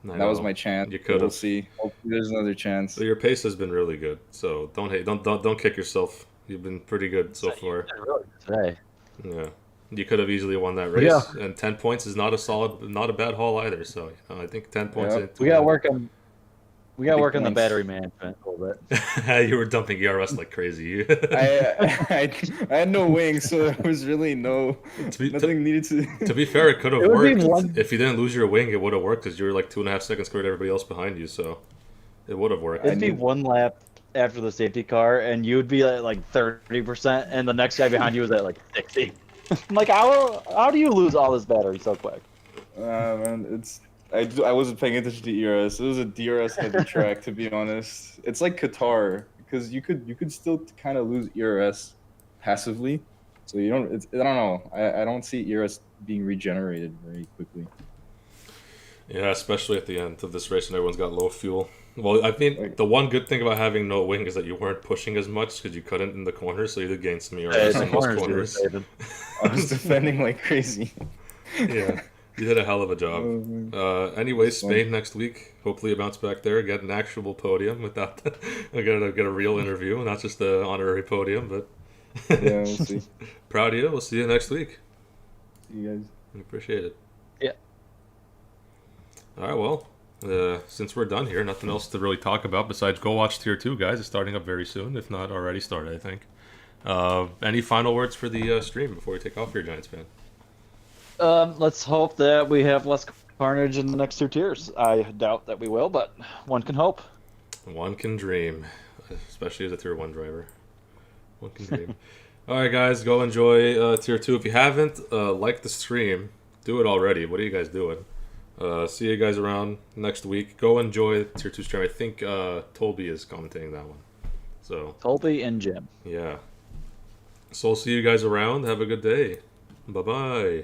That was my chance. You could We'll have. see. Hopefully there's another chance. So your pace has been really good. So don't hate. Don't kick yourself. You've been pretty good so far. Really good today. Yeah. You could have easily won that race, and 10 points is not a bad haul either. So I think 10 points. Yep. We got to work on. We got to Big work on the points. battery management a little bit. You were dumping ERS like crazy. I had no wings, so there was really To nothing needed to. be fair, it could have It would be worked. one- If you didn't lose your wing, it would have worked because you were like 2.5 seconds cleared everybody else behind you. So it would have worked. It'd be knew- one lap after the safety car, and you'd be at like 30%, and the next guy behind you was at like 60. I'm like, how do you lose all this battery so quick? Man, I wasn't paying attention to ERS. It was a DRS heavy track, to be honest. It's like Qatar because you could still kind of lose ERS passively, so you don't. I don't know. I don't see ERS being regenerated very quickly. Yeah, especially at the end of this race when everyone's got low fuel. Well, I mean, the one good thing about having no wing is that you weren't pushing as much because you couldn't in the corners, so you did gain some ERS in most corners. I was defending like crazy. Yeah, you did a hell of a job. Anyways, Spain next week. Hopefully you bounce back there, get an actual podium without get a real interview, not just an honorary podium. But Yeah, we'll see. Proud of you. We'll see you next week. See you guys. We appreciate it. Yeah. All right, well, since we're done here, nothing else to really talk about besides go watch Tier 2, guys. It's starting up very soon, if not already started, I think. Any final words for the stream before we take off here, Giants fan? Let's hope that we have less carnage in the next 2 tiers. I doubt that we will, but one can hope. One can dream, especially as a Tier 1 driver. One can dream. All right, guys, go enjoy Tier 2. If you haven't liked the stream, do it already. What are you guys doing? See you guys around next week. Go enjoy Tier 2 stream. I think Tolby is commentating that one. So Tolby and Jim. yeah. So I'll see you guys around. Have a good day. Bye-bye.